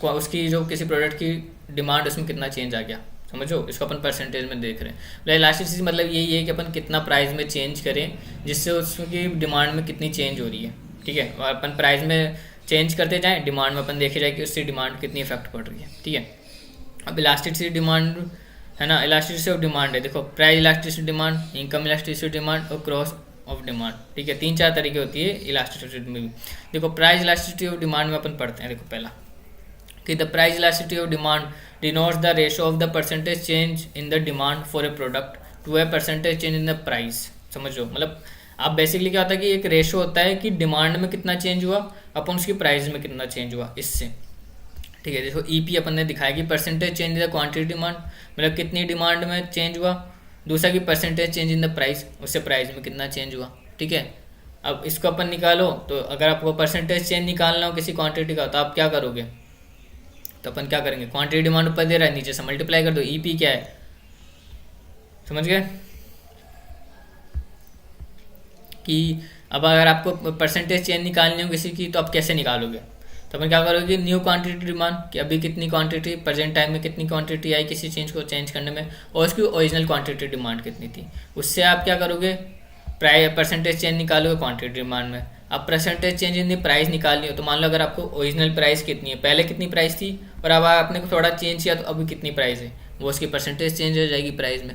उसकी जो किसी प्रोडक्ट की डिमांड उसमें कितना चेंज आ गया। समझो इसको अपन परसेंटेज में देख रहे हैं। इलास्टिसिटी मतलब यही है कि अपन कितना प्राइस में चेंज करें जिससे उसकी डिमांड में कितनी चेंज हो रही है, ठीक है। और अपन प्राइस में चेंज करते जाएँ, डिमांड में अपन देखे जाए कि उससे डिमांड कितनी इफेक्ट पड़ रही है, ठीक है। अब इलास्टिसिटी डिमांड है ना, इलास्टिसिटी ऑफ डिमांड है। देखो price elasticity demand, income elasticity demand और क्रॉस ऑफ डिमांड, ठीक है। 3-4 तरीके होती है इलास्टिसिटी में भी। देखो प्राइस इलास्टिसिटी ऑफ डिमांड में अपन पढ़ते हैं। देखो पहला कि the price elasticity of demand denotes the ratio of the percentage change in the demand for a product to a percentage change in the price. समझो मतलब आप बेसिकली क्या होता है कि एक रेशो होता है कि डिमांड में कितना चेंज हुआ अपन उसकी प्राइस में कितना चेंज हुआ इससे, ठीक है। देखो ईपी अपन ने दिखाया कि percentage change in the quantity demand, मतलब कितनी डिमांड में चेंज हुआ। दूसरा कि percentage change in the price, उससे प्राइस में कितना चेंज हुआ, ठीक है। अब इसको अपन निकालो, तो अगर आपको परसेंटेज चेंज निकालना हो किसी क्वांटिटी का तो आप क्या करोगे, तो अपन क्या करेंगे, क्वांटिटी डिमांड ऊपर दे रहा है नीचे से मल्टीप्लाई कर दो, ईपी क्या है, समझ गए। कि अब अगर आपको परसेंटेज चेंज निकालनी हो किसी की तो आप कैसे निकालोगे, तो अपन क्या करोगे, न्यू क्वांटिटी डिमांड कि अभी कितनी क्वांटिटी प्रेजेंट टाइम में कितनी क्वांटिटी आई किसी चीज़ को चेंज करने में, और उसकी ओरिजिनल क्वांटिटी डिमांड कितनी थी, उससे आप क्या करोगे, प्राइस परसेंटेज चेंज निकालोगे क्वांटिटी डिमांड में। अब percentage change in the price निकालनी हो तो मान लो अगर आपको ओरिजिनल प्राइस कितनी है, पहले कितनी प्राइस थी और अब आपने थोड़ा चेंज किया तो अभी कितनी प्राइस है, वो उसकी परसेंटेज चेंज हो जाएगी प्राइस में,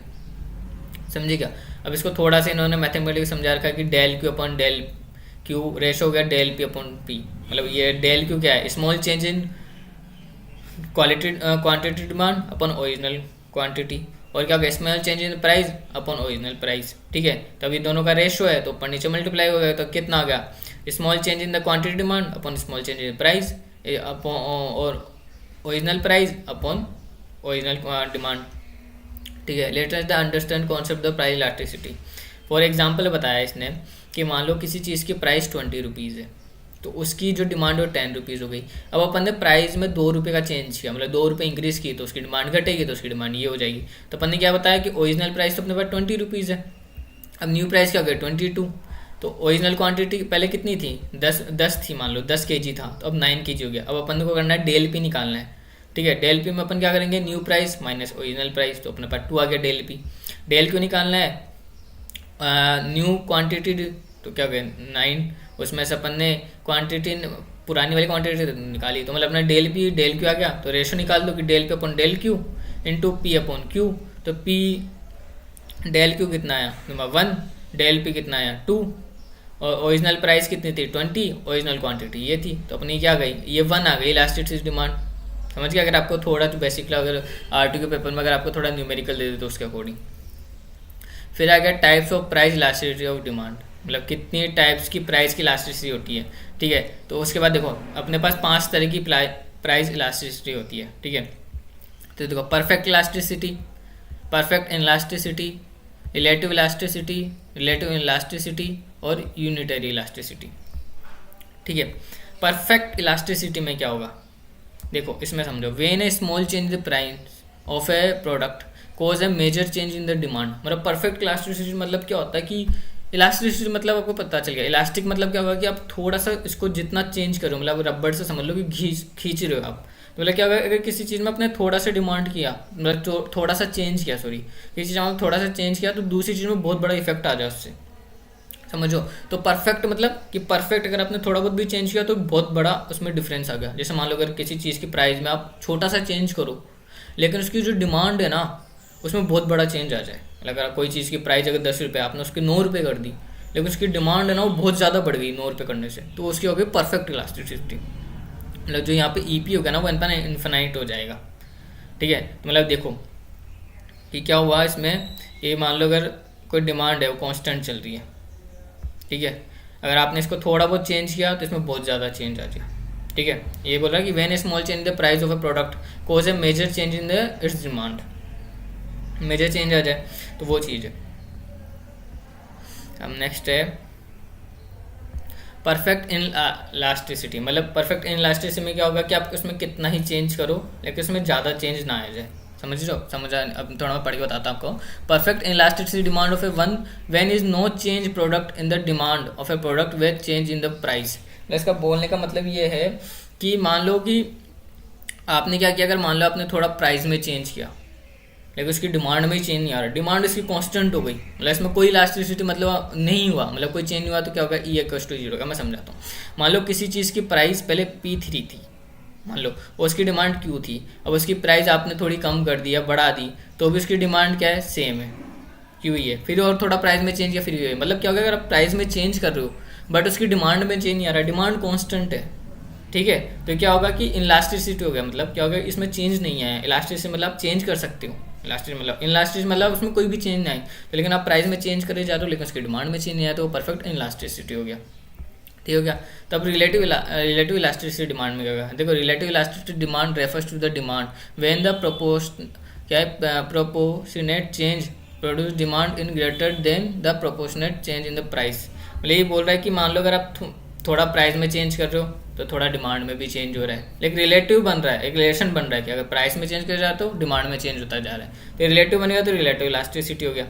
समझिए क्या। अब इसको थोड़ा सा इन्होंने मैथमेटिक्स समझा रखा है कि del Q upon del Q ratio हो गया डेल पी अपॉन पी। मतलब ये डेल क्यू क्या है, small change in quantity demand upon original quantity, और क्या होगा, small change in price upon original price, ठीक है। तब ये दोनों का रेशो है तो ऊपर नीचे मल्टीप्लाई हो गया, तो कितना आ गया, small change in the quantity demand upon small change in price upon और original price upon original demand, ठीक है। Let us the understand concept the price elasticity. For example बताया इसने कि मान लो किसी चीज़ की प्राइस 20 रुपीज़ है तो उसकी जो डिमांड है 10 रुपीज़ हो गई। अब अपन ने प्राइस में 2 रुपये का चेंज किया, मतलब 2 रुपये इंक्रीज़ की तो उसकी डिमांड घटेगी, तो उसकी डिमांड ये हो जाएगी। तो अपन ने क्या बताया कि ओरिजिनल प्राइस तो अपने पास 20 रुपीज़ है, अब न्यू प्राइस क्या हो गया 22। तो ओरिजिनल क्वांटिटी पहले कितनी थी, 10 थी, मान लो 10 kg था, तो अब 9 kg हो गया। अब अपन को करना है डेल पी निकालना है, ठीक है। डेल पी में अपन क्या करेंगे, new price minus original price, तो अपने पास 2 आ गया डेल पी। डेल क्यू निकालना है, न्यू क्वांटिटी तो क्या हो गया 9, उसमें से अपन ने क्वांटिटी पुरानी वाली क्वांटिटी निकाली, तो मतलब अपना डेल क्यू आ गया, तो रेशो निकाल दो कि del P upon del Q into P upon Q. तो पी डेल क्यू कितना आया 1, डेल पी कितना आया 2, और ओरिजिनल प्राइस कितनी थी 20, ओरिजिनल क्वांटिटी ये थी, तो अपनी क्या गई ये 1 आ गई इलास्टिसिटी डिमांड। समझ गया। अगर आपको थोड़ा तो बेसिकली अगर आर के पेपर में अगर आपको थोड़ा न्यूमेरिकल दे दे तो उसके अकॉर्डिंग। फिर आ गया types of price elasticity of demand, मतलब कितनी टाइप्स की प्राइस की इलास्टिसिटी होती है। ठीक है, तो उसके बाद देखो अपने पास 5 तरह की प्राइस इलास्टिसिटी होती है। ठीक है, तो देखो perfect elasticity, perfect elasticity, relative elasticity और यूनिटरी इलास्टिसिटी। ठीक है, परफेक्ट इलास्टिसिटी में क्या होगा देखो इसमें समझो, when a small change the price of a product cause a major change in the demand. मतलब परफेक्ट इलास्टिसिटी मतलब क्या होता है कि इलास्टिसिटी मतलब आपको पता चल गया, इलास्टिक मतलब क्या होगा कि आप थोड़ा सा इसको जितना चेंज करो, मतलब रबड़ से समझ लो कि खींच रहे हो आप, तो मतलब क्या होगा अगर किसी चीज़ में आपने थोड़ा सा डिमांड किया, मतलब थोड़ा सा चेंज किया, सॉरी किसी चीज़ में थोड़ा सा चेंज किया तो दूसरी चीज़ में बहुत बड़ा इफेक्ट आ जाए उससे, समझो। तो परफेक्ट मतलब कि परफेक्ट अगर आपने थोड़ा बहुत भी चेंज किया तो बहुत बड़ा उसमें डिफरेंस आ गया। जैसे मान लो अगर किसी चीज़ की प्राइस में आप छोटा सा चेंज करो लेकिन उसकी जो डिमांड है ना उसमें बहुत बड़ा चेंज आ जाए, अगर कोई चीज़ की प्राइस अगर 10 रुपये आपने उसके 9 रुपये कर दी लेकिन उसकी डिमांड है ना वो बहुत ज़्यादा बढ़ गई 9 रुपये करने से, तो उसकी हो गई परफेक्ट इलास्टिसिटी। मतलब जो यहाँ पे ईपी होगा ना वो इन्फिनाइट हो जाएगा। ठीक है, तो मतलब देखो कि क्या हुआ इसमें, ये मान लो अगर कोई डिमांड है वो कांस्टेंट चल रही है। ठीक है, अगर आपने इसको थोड़ा बहुत चेंज किया तो इसमें बहुत ज़्यादा चेंज आ जाए। ठीक है, ये बोल रहा है कि when a small change the price of a product cause a major change in the its demand, major change आ जाए तो वो चीज़ है। अब नेक्स्ट है परफेक्ट इन इलास्टिसिटी। मतलब परफेक्ट इन इलास्टिसिटी में क्या होगा कि आप उसमें कितना ही चेंज करो लेकिन उसमें ज़्यादा चेंज ना आ जाए, समझ लो। समझा, अब थोड़ा मैं पढ़ के बताता हूँ आपको। Perfect inelasticity demand of a one when is no change product in the demand of a product with change in the price. इसका बोलने का मतलब ये है कि मान लो कि आपने क्या किया, अगर मान लो आपने थोड़ा प्राइस में चेंज किया लेकिन उसकी डिमांड में ही चेंज नहीं आ रहा, डिमांड इसकी कांस्टेंट हो गई, मतलब इसमें कोई इलास्टिसिटी मतलब नहीं हुआ, मतलब कोई चेंज नहीं हुआ, तो क्या होगा ई इक्वल्स टू 0 का। मैं समझाता हूँ। मान लो किसी चीज़ की प्राइस पहले P3 थी, मान लो उसकी डिमांड Q थी, अब उसकी प्राइस आपने थोड़ी कम कर दी या बढ़ा दी तो भी उसकी डिमांड क्या है, सेम है, Q ही है। फिर और थोड़ा प्राइस में चेंज किया फिर है, मतलब क्या होगा अगर आप प्राइस में चेंज कर रहे हो बट उसकी डिमांड में चेंज नहीं आ रहा, डिमांड कॉन्स्टेंट है। ठीक है, तो क्या होगा कि इलास्टिसिटी हो गया, मतलब क्या होगा इसमें चेंज नहीं आया। इलास्टिसिटी मतलब आप चेंज कर सकते हो, इलास्टिसिटी मतलब उसमें कोई भी चेंज नहीं आई, तो लेकिन आप प्राइस में चेंज करे जा रहे हो लेकिन उसकी डिमांड में चेंज नहीं आया, तो वो परफेक्ट इलास्टिसिटी हो गया। ठीक हो गया। तब रिलेटिव इलास्टिसिटी डिमांड में क्या होगा, देखो relative elasticity demand refers to the demand when the proportionate change produce demand in greater than the proportionate change in the price. मतलब ये बोल रहा है कि मान लो अगर आप थोड़ा प्राइस में चेंज कर रहे हो तो थोड़ा डिमांड में भी चेंज हो रहा है, लेकिन रिलेटिव बन रहा है, एक रिलेशन बन रहा है कि अगर प्राइस में चेंज कर जाते हो डिमांड में चेंज होता जा रहा है, तो रिलेटिव बनेगा तो रिलेटिव इलास्टिसिटी हो गया।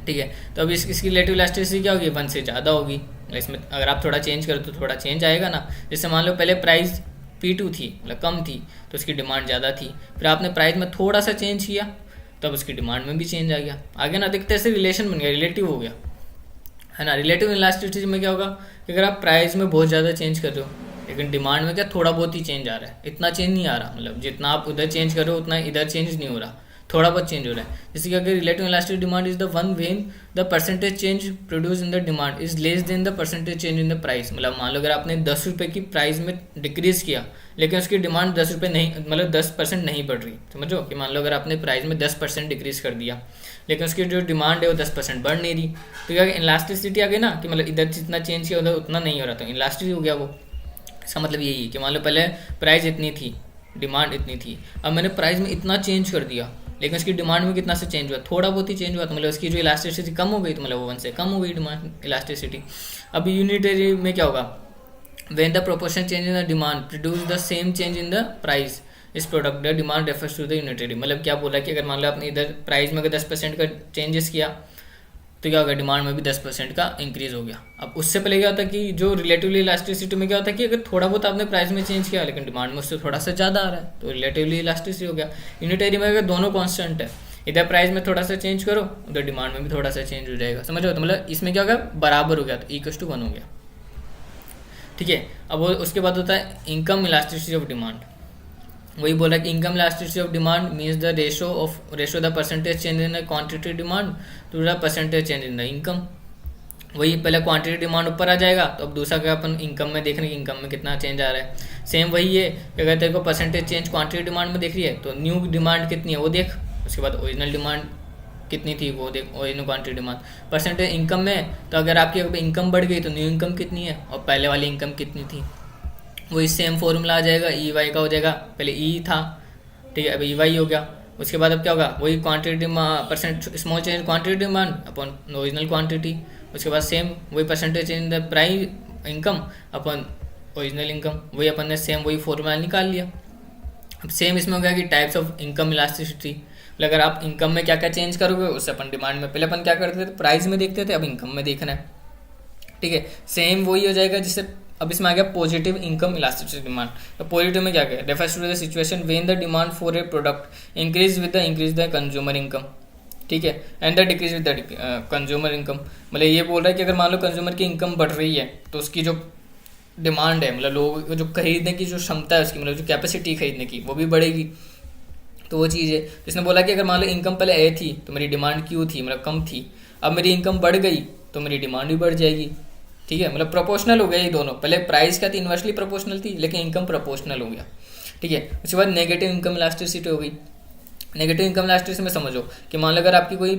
ठीक है, तो अब इसकी रिलेटिव इलास्टिसिटी क्या होगी, 1 से ज़्यादा होगी। इसमें अगर आप थोड़ा चेंज करो तो थोड़ा चेंज आएगा ना। जैसे मान लो पहले प्राइस P2 थी, मतलब कम थी, तो उसकी डिमांड ज़्यादा थी, फिर आपने प्राइस में थोड़ा सा चेंज किया तब उसकी डिमांड में भी चेंज आ गया, आगे ना दिखते ऐसे रिलेशन बन गया, रिलेटिव हो गया, है ना। रिलेटिव इलास्टिसिटी में क्या होगा कि अगर आप प्राइस में बहुत ज़्यादा चेंज कर रहे हो लेकिन डिमांड में क्या थोड़ा बहुत ही चेंज आ रहा है, इतना चेंज नहीं आ रहा, मतलब जितना आप उधर चेंज कर रहे हो उतना इधर चेंज नहीं हो रहा, थोड़ा बहुत चेंज हो रहा है। जैसे कि अगर relative elastic demand is the one when the percentage change produce in the demand is less than the percentage change in the price. मतलब मान लो अगर आपने 10 रुपये की प्राइस में डिक्रीज किया लेकिन उसकी डिमांड 10 रुपये नहीं, मतलब 10% नहीं बढ़ रही, समझो कि मान लो अगर आपने प्राइस में 10% डिक्रीज कर दिया लेकिन उसकी जो डिमांड है वो 10% बढ़ नहीं रही, तो क्या इलास्टिसिटी आ गई ना, कि मतलब इधर जितना चेंज किया उधर उतना नहीं हो रहा, तो इलास्टिक हो गया वो। इसका मतलब यही है कि मान लो पहले प्राइस इतनी थी, डिमांड इतनी थी, अब मैंने प्राइस में इतना चेंज कर दिया लेकिन उसकी डिमांड में कितना से चेंज हुआ, थोड़ा बहुत ही चेंज हुआ, तो मतलब उसकी जो इलास्टिसिटी कम हो गई, तो मतलब वो 1 से कम हो गई डिमांड इलास्टिसिटी। अब यूनिटरी में क्या होगा, when the proportion change in the demand produce the same change in the price is product the demand refers to the unitary. मतलब क्या बोला कि अगर मान लो आपने इधर प्राइस में अगर 10% का चेंजेस किया तो क्या होगा, डिमांड में भी 10% का इंक्रीज हो गया। अब उससे पहले क्या होता है कि जो रिलेटिवली इलास्टिसिटी में क्या होता है कि अगर थोड़ा बहुत आपने प्राइस में चेंज किया लेकिन डिमांड में उससे थोड़ा सा ज़्यादा आ रहा है, तो रिलेटिवली इलास्टिसिटी हो गया। यूनिटरी में अगर दोनों कांस्टेंट है, इधर प्राइस में थोड़ा सा चेंज करो उधर डिमांड में भी थोड़ा सा चेंज हो जाएगा, समझो। तो मतलब इसमें क्या होगा, बराबर हो गया, तो E = 1 हो गया। ठीक है। अब वो उसके बाद होता है इनकम इलास्टिसिटी ऑफ डिमांड। वही बोला कि income elasticity of demand means the ratio the percentage change in the quantity demand to the percentage change in the income. वही पहले क्वांटिटी डिमांड ऊपर आ जाएगा, तो अब दूसरा क्या अपन इनकम में देख रहे हैं कि इनकम में कितना चेंज आ रहा है। सेम वही है कि अगर तेरे को परसेंटेज चेंज क्वांटिटी डिमांड में देख रही है तो न्यू डिमांड कितनी है वो देख, उसके बाद ओरिजिनल डिमांड कितनी थी वो देख, original quantity demand. Percentage income में तो अगर आपकी इनकम बढ़ गई तो न्यू इनकम कितनी है और पहले वाली इनकम कितनी थी, वही सेम फॉर्मूला आ जाएगा। ई वाई का हो जाएगा, पहले ई था, ठीक है, अब ई वाई हो गया। उसके बाद अब क्या होगा, वही quantity percent small change quantity demand upon original quantity. उसके बाद सेम वही percentage change in the price income upon original income, वही अपन ने सेम वही फॉर्मूला निकाल लिया। अब सेम इसमें हो गया कि टाइप्स ऑफ इनकम इलास्टिसिटी, अगर आप इनकम में क्या क्या चेंज करोगे उससे अपन डिमांड में, पहले अपन क्या करते थे प्राइस में देखते थे, अब इनकम में देखना है, ठीक है। सेम वही हो जाएगा जिससे अब इसमें आ गया पॉजिटिव इनकम इलास्टिसिटी डिमांड। तो पॉजिटिव में क्या क्या refers to the situation when the demand for a product increase with the increase the consumer income, ठीक है, and the decrease with the consumer income. मतलब ये बोल रहा है कि अगर मान लो कंज्यूमर की इनकम बढ़ रही है तो उसकी जो डिमांड है, मतलब लोगों को जो खरीदने की जो क्षमता है उसकी, मतलब जो कैपेसिटी खरीदने की वो भी बढ़ेगी। तो वो चीज़ है। इसने बोला कि अगर मान लो इनकम पहले ए थी तो मेरी डिमांड क्यू थी, मतलब कम थी, अब मेरी इनकम बढ़ गई तो मेरी डिमांड भी बढ़ जाएगी, ठीक है। मतलब प्रोपोर्शनल हो गया ये दोनों, पहले प्राइस क्या थी इन्वर्सली प्रोपोर्शनल थी, लेकिन इनकम प्रोपोर्शनल हो गया, ठीक है। उसके बाद नेगेटिव इनकम इलास्टिसिटी हो गई। नेगेटिव इनकम इलास्टिसिटी में समझो कि मान लो अगर आपकी कोई,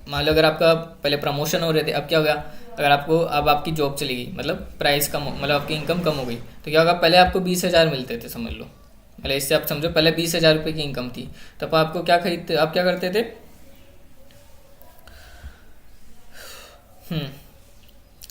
मान लो अगर आपका पहले प्रमोशन हो रहे थे, अब क्या हो गया, अगर आपको अब आपकी जॉब चली गई, मतलब प्राइस कम, मतलब आपकी इनकम कम हो गई, तो क्या होगा, पहले आपको 20,000 मिलते थे समझ लो, मतलब इससे आप समझो पहले 20,000 रुपये की इनकम थी, तब आपको क्या खरीदते, आप क्या करते थे,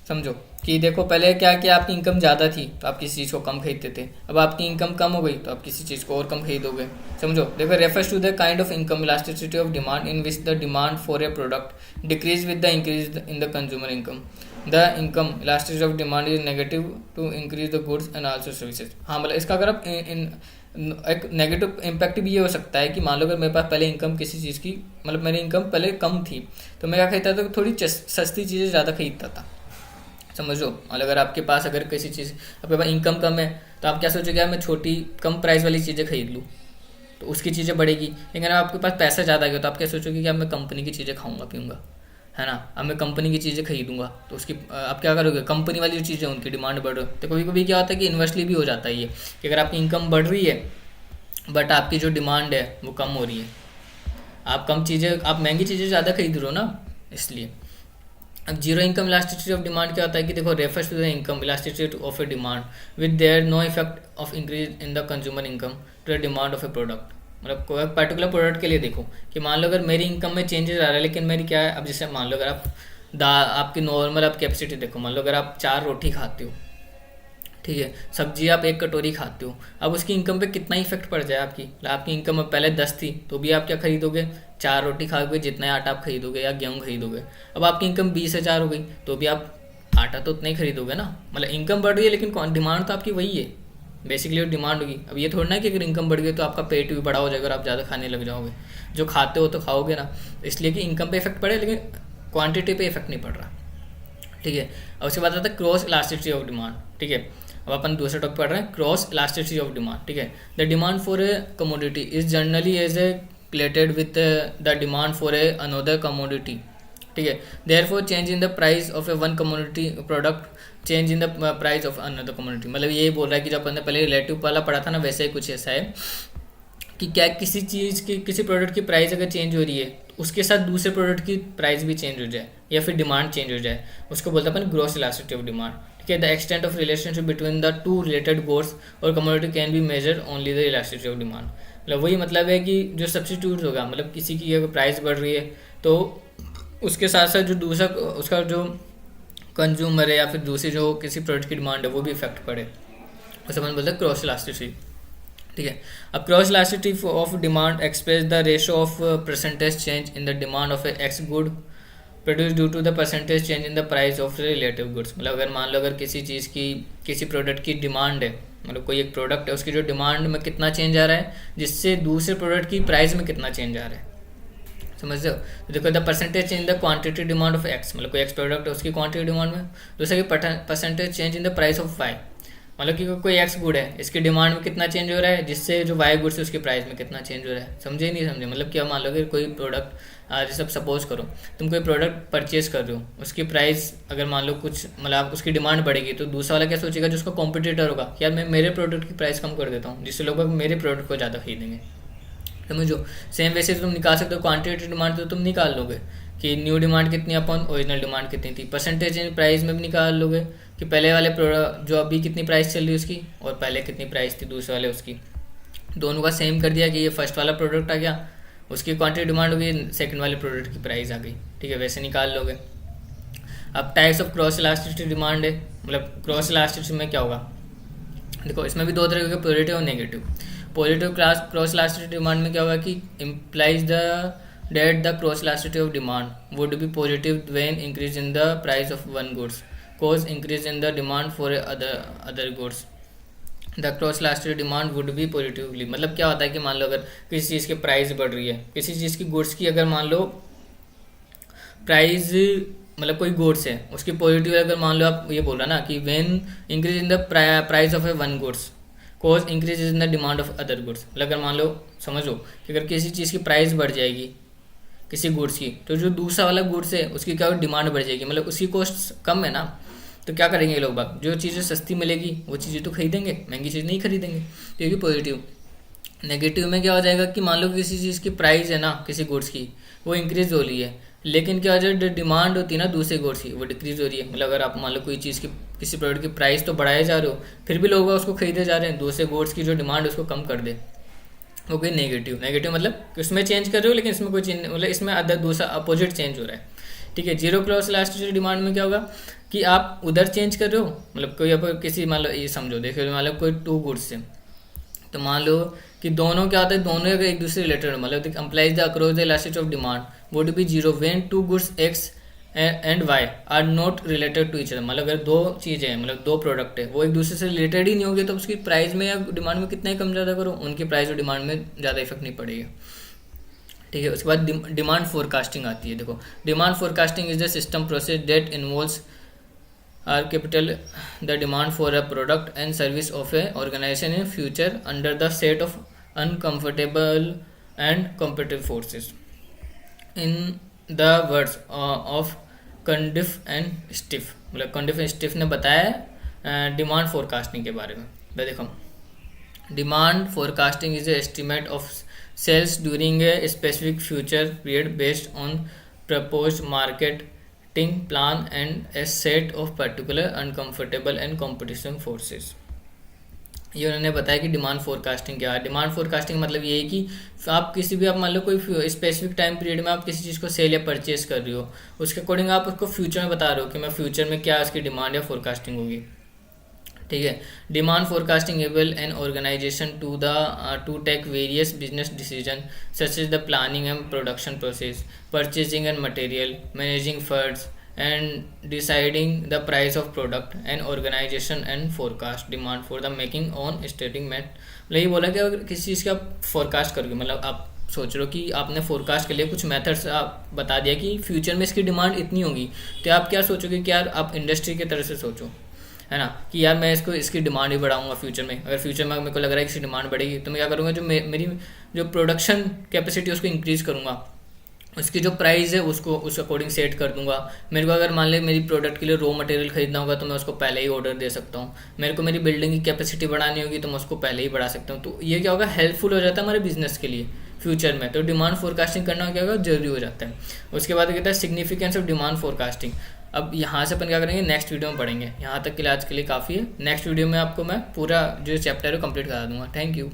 समझो कि देखो पहले क्या कि आपकी इनकम ज़्यादा थी तो आप किसी चीज़ को कम खरीदते थे, अब आपकी इनकम कम हो गई तो आप किसी चीज़ को और कम खरीदोगे। समझो, देखो refers to the kind of income elasticity of demand in which the demand for a product decrease with the increase in the consumer income. The income elasticity of demand is negative to increase the goods and also services. हाँ, मतलब इसका अगर आप एक negative impact भी ये हो सकता है कि मान लो अगर मेरे पास पहले इनकम किसी चीज़ की, मतलब मेरी इनकम पहले कम थी तो मैं क्या खरीदता था, थोड़ी सस्ती चीज़ें ज़्यादा खरीदता था, समझो। और अगर आपके पास अगर किसी चीज़, आपके पास इनकम कम है तो आप क्या सोचोगे, मैं छोटी कम प्राइस वाली चीज़ें खरीद लूँ तो उसकी चीज़ें बढ़ेगी। लेकिन अगर आपके पास पैसा ज़्यादा गया तो आप क्या सोचोगे कि अब मैं कंपनी की चीज़ें खाऊंगा पीऊँगा, है ना, अब मैं कंपनी की चीज़ें खरीदूंगा, तो उसकी आप क्या करोगे, कंपनी वाली जो चीज़ें उनकी डिमांड बढ़ रही है। तो कभी कभी क्या होता है कि इन्वर्सली भी हो जाता है ये कि अगर आपकी इनकम बढ़ रही है बट आपकी जो डिमांड है वो कम हो रही है, आप कम चीज़ें, आप महंगी चीज़ें ज़्यादा खरीद रहे हो ना, इसलिए। अब zero income elasticity of demand क्या होता है कि देखो refers to the income elasticity of a demand with there no effect of increase in the consumer income to the demand of a product. मतलब कोई पर्टिकुलर प्रोडक्ट के लिए देखो कि मान लो अगर मेरी इनकम में चेंजेस आ रहा है लेकिन मेरी क्या है, अब जैसे मान लो अगर आप आपकी नॉर्मल आप कैपेसिटी देखो, मान लो अगर आप 4 रोटी खाते हो, ठीक है, सब्जी आप 1 कटोरी खाते हो, अब उसकी इनकम पे कितना इफेक्ट पड़ जाए आपकी इनकम अब पहले 10 थी तो भी आप क्या खरीदोगे, 4 रोटी खाओगे, जितना आटा आप खरीदोगे या गेहूँ खरीदोगे। अब आपकी इनकम 20,000 हो गई तो भी आप आटा तो उतना ही खरीदोगे ना, मतलब इनकम बढ़ रही है लेकिन डिमांड तो आपकी वही है, बेसिकली डिमांड होगी। अब ये थोड़ा ना कि अगर इनकम बढ़ गई तो आपका पेट भी बड़ा हो जाएगा और आप ज़्यादा खाने लग जाओगे, जो खाते हो तो खाओगे ना, इसलिए कि इनकम पे इफेक्ट पड़े लेकिन क्वांटिटी पे इफेक्ट नहीं पड़ रहा, ठीक है। अब उसके बाद आता है क्रॉस इलास्टिसिटी ऑफ डिमांड, ठीक है। अब अपन दूसरा टॉपिक पढ़ रहे हैं, क्रॉस इलास्टिसिटी ऑफ डिमांड, ठीक है। The demand for a commodity is generally as a related with the demand for a another commodity, ठीक है। therefore change in the price of a one commodity product change in the price of another commodity। मतलब ये बोल रहा है कि जब अपन ने पहले रिलेटिव वाला पढ़ा था ना, वैसे ही कुछ ऐसा है कि क्या किसी चीज़ की, किसी प्रोडक्ट की प्राइस अगर चेंज हो रही है तो उसके साथ दूसरे प्रोडक्ट की प्राइस भी चेंज हो जाए या फिर डिमांड चेंज हो जाए, उसको बोलते हैं अपन ग्रॉस इलास्टिसिटी ऑफ डिमांड, ठीक है। The extent of relationship between the two related goods और commodity can be measure only the elasticity of demand. मतलब वही मतलब है कि जो सब्सिट्यूट होगा, मतलब किसी की अगर प्राइस बढ़ रही है तो उसके साथ साथ जो दूसरा उसका जो कंज्यूमर है या फिर दूसरी जो किसी प्रोडक्ट की डिमांड है वो भी इफेक्ट पड़े, उसे अपन बोलते हैं क्रॉस इलास्टिसिटी, ठीक है। अब cross elasticity of demand express the ratio of percentage change in the demand of X good produce due to the percentage change in the price of the relative goods. मतलब अगर मान लो अगर किसी चीज़ की, किसी प्रोडक्ट की डिमांड है, मतलब कोई एक प्रोडक्ट है उसकी जो डिमांड में कितना चेंज आ रहा है जिससे दूसरे प्रोडक्ट की प्राइस में कितना चेंज आ रहा है, समझते हो। तो देखो the percentage change the quantity demand of x, मतलब कोई एक्स प्रोडक्ट है उसकी क्वांटिटी डिमांड में, दूसरे की percentage change in the price of Y, मतलब कि कोई एक्स गुड है, इसकी डिमांड में कितना चेंज हो रहा है, जिससे जो वाई गुड्स है उसकी प्राइस में कितना चेंज हो रहा है। समझे नहीं समझे? मतलब क्या, मान लो कि कोई प्रोडक्ट, जैसे अब सपोज करो तुम कोई प्रोडक्ट परचेज कर रहे हो, उसकी प्राइस अगर मान लो कुछ, मतलब उसकी डिमांड बढ़ेगी, तो दूसरा वाला क्या सोचेगा जो उसका कॉम्पिटिटर होगा, यार मैं मेरे प्रोडक्ट की प्राइस कम कर देता हूँ जिससे लोग मेरे प्रोडक्ट को ज़्यादा खरीदेंगे। समझो, सेम वैसे तुम निकाल सकते हो क्वांटिटी डिमांड, तो तुम निकाल लोगे कि न्यू डिमांड कितनी अपॉन ओरिजिनल डिमांड कितनी थी। परसेंटेज इन प्राइस में भी निकाल लोगे कि पहले वाले प्रोडक्ट जो अभी कितनी प्राइस चल रही है उसकी, और पहले कितनी प्राइस थी दूसरे वाले उसकी, दोनों का सेम कर दिया कि ये फर्स्ट वाला प्रोडक्ट आ गया, उसकी क्वांटिटी डिमांड हो गई, सेकंड वाले प्रोडक्ट की प्राइस आ गई। ठीक है, वैसे निकाल लोगे। अब types of cross elasticity demand है, मतलब क्रॉस इलास्टिसिटी में क्या होगा, देखो इसमें भी दो तरह के, पॉजिटिव और negative. Positive cross elasticity demand में क्या होगा कि implies the that the cross elasticity of demand would be positive when increase in the price of one goods cause increase in the demand for other goods. The cross elasticity demand would be positively, मतलब क्या होता है कि मान लो अगर किसी चीज़ की price बढ़ रही है, किसी चीज़ की गुड्स की अगर मान लो प्राइस, मतलब कोई गुड्स है उसकी पॉजिटिव, अगर मान लो आप ये बोल रहा ना कि when increase in the price of a one goods cause increase in the demand of other goods, मतलब अगर मान लो समझो कि अगर किसी चीज़ की प्राइस बढ़ जाएगी किसी गुड्स की, तो जो दूसरा वाला गुड्स है उसकी क्या डिमांड बढ़ जाएगी, मतलब उसकी कॉस्ट कम है ना, तो क्या करेंगे ये लोग बाग, जो चीज़ें सस्ती मिलेगी वो चीज़ें तो खरीदेंगे, महंगी चीज़ नहीं खरीदेंगे। तो ये भी पॉजिटिव। नेगेटिव में क्या हो जाएगा कि मान लो किसी चीज़ की प्राइस है ना किसी गुड्स की, वो इंक्रीज हो रही है, लेकिन क्या हो जाए जो डिमांड होती है ना दूसरे गुड्स की वो डिक्रीज हो रही है। मतलब अगर आप मान लो कोई चीज़ की, किसी प्रोडक्ट की प्राइस तो बढ़ाए जा रहे हो, फिर भी लोग उसको खरीदे जा रहे हैं, दूसरे गुड्स की जो डिमांड है उसको कम कर दे, वो कोई नेगेटिव। नेगेटिव मतलब कि उसमें चेंज कर रहे हो लेकिन इसमें कोई चेंज, मतलब इसमें अदर दूसरा अपोजिट चेंज हो रहा है। ठीक है। जीरो क्रॉस इलास्टिसिटी डिमांड में क्या होगा कि आप उधर चेंज कर रहे हो, मतलब कोई अब किसी, मान लो ये समझो, देखो मान लो कोई टू गुड्स है, तो मान लो कि दोनों क्या होता है, दोनों अगर एक दूसरे रिलेटेड, मतलब implies the across the elasticity of demand would be zero when two goods X and Y are not related to each other. मतलब अगर दो चीज़ें हैं, मतलब दो प्रोडक्ट है, वो एक दूसरे से रिलेटेड ही नहीं होगी, तो उसकी प्राइस में या डिमांड में कितना ही कम ज़्यादा करो, उनकी प्राइस और डिमांड में ज़्यादा इफेक्ट नहीं पड़ेगा। ठीक है। उसके बाद डिमांड फोरकास्टिंग आती है। देखो, demand forecasting is the system process that involves are capital the demand for a product and service of a organization in future under the set of uncomfortable and competitive forces. In the words of Cundiff and Still, मतलब Cundiff and stiff ने बताया demand forecasting के बारे में। देखो, demand forecasting is estimate of sales during a specific future period based on proposed marketing plan and a set of particular uncomfortable and competition forces. ये उन्होंने बताया कि डिमांड फोरकास्टिंग क्या है। डिमांड फोरकास्टिंग मतलब ये है कि आप किसी भी, आप मान लो कोई स्पेसिफिक टाइम पीरियड में आप किसी चीज़ को सेल या परचेज कर रही हो, उसके अकॉर्डिंग आप उसको फ्यूचर में बता रहे हो कि मैं फ्यूचर में क्या उसकी डिमांड या फोरकास्टिंग होगी। ठीक है। Demand forecasting able an organization to take various business decision such as the planning and production process, purchasing and material, managing funds and deciding the price of product and organization and forecast demand for the making on statement। मतलब ये बोला कि अगर किसी चीज़ का आप forecast करोगे, मतलब आप सोच रहे हो कि आपने फोरकास्ट के लिए कुछ मेथड्स आप बता दिया कि फ्यूचर में इसकी डिमांड इतनी होगी, तो आप क्या सोचोगे कि यार आप इंडस्ट्री की तरह से सोचो, है ना, कि यार मैं इसकी डिमांड ही बढ़ाऊंगा फ्यूचर में। अगर फ्यूचर में मेरे को लग रहा है कि इसकी डिमांड बढ़ेगी, तो मैं क्या करूँगा, जो मेरी जो प्रोडक्शन कैपेसिटी उसको इंक्रीज़ करूँगा, उसकी जो प्राइस है उसको उस अकॉर्डिंग सेट कर दूंगा। मेरे को अगर मान ले मेरी प्रोडक्ट के लिए रॉ मटेरियल खरीदना होगा तो मैं उसको पहले ही ऑर्डर दे सकता हूँ। मेरे को मेरी बिल्डिंग की कैपेसिटी बढ़ानी होगी तो मैं उसको पहले ही बढ़ा सकता हूँ। तो ये क्या होगा, हेल्पफुल हो जाता है हमारे बिजनेस के लिए फ्यूचर में। तो डिमांड फोरकास्टिंग करना क्या होगा, जरूरी हो जाता है। उसके बाद कहता है सिग्निफिकेंस ऑफ डिमांड फोरकास्टिंग। अब यहाँ से अपन क्या करेंगे, नेक्स्ट वीडियो में पढ़ेंगे। यहाँ तक के लिए आज के लिए काफ़ी है। नेक्स्ट वीडियो में आपको मैं पूरा जो चैप्टर है कंप्लीट करा दूंगा। Thank you.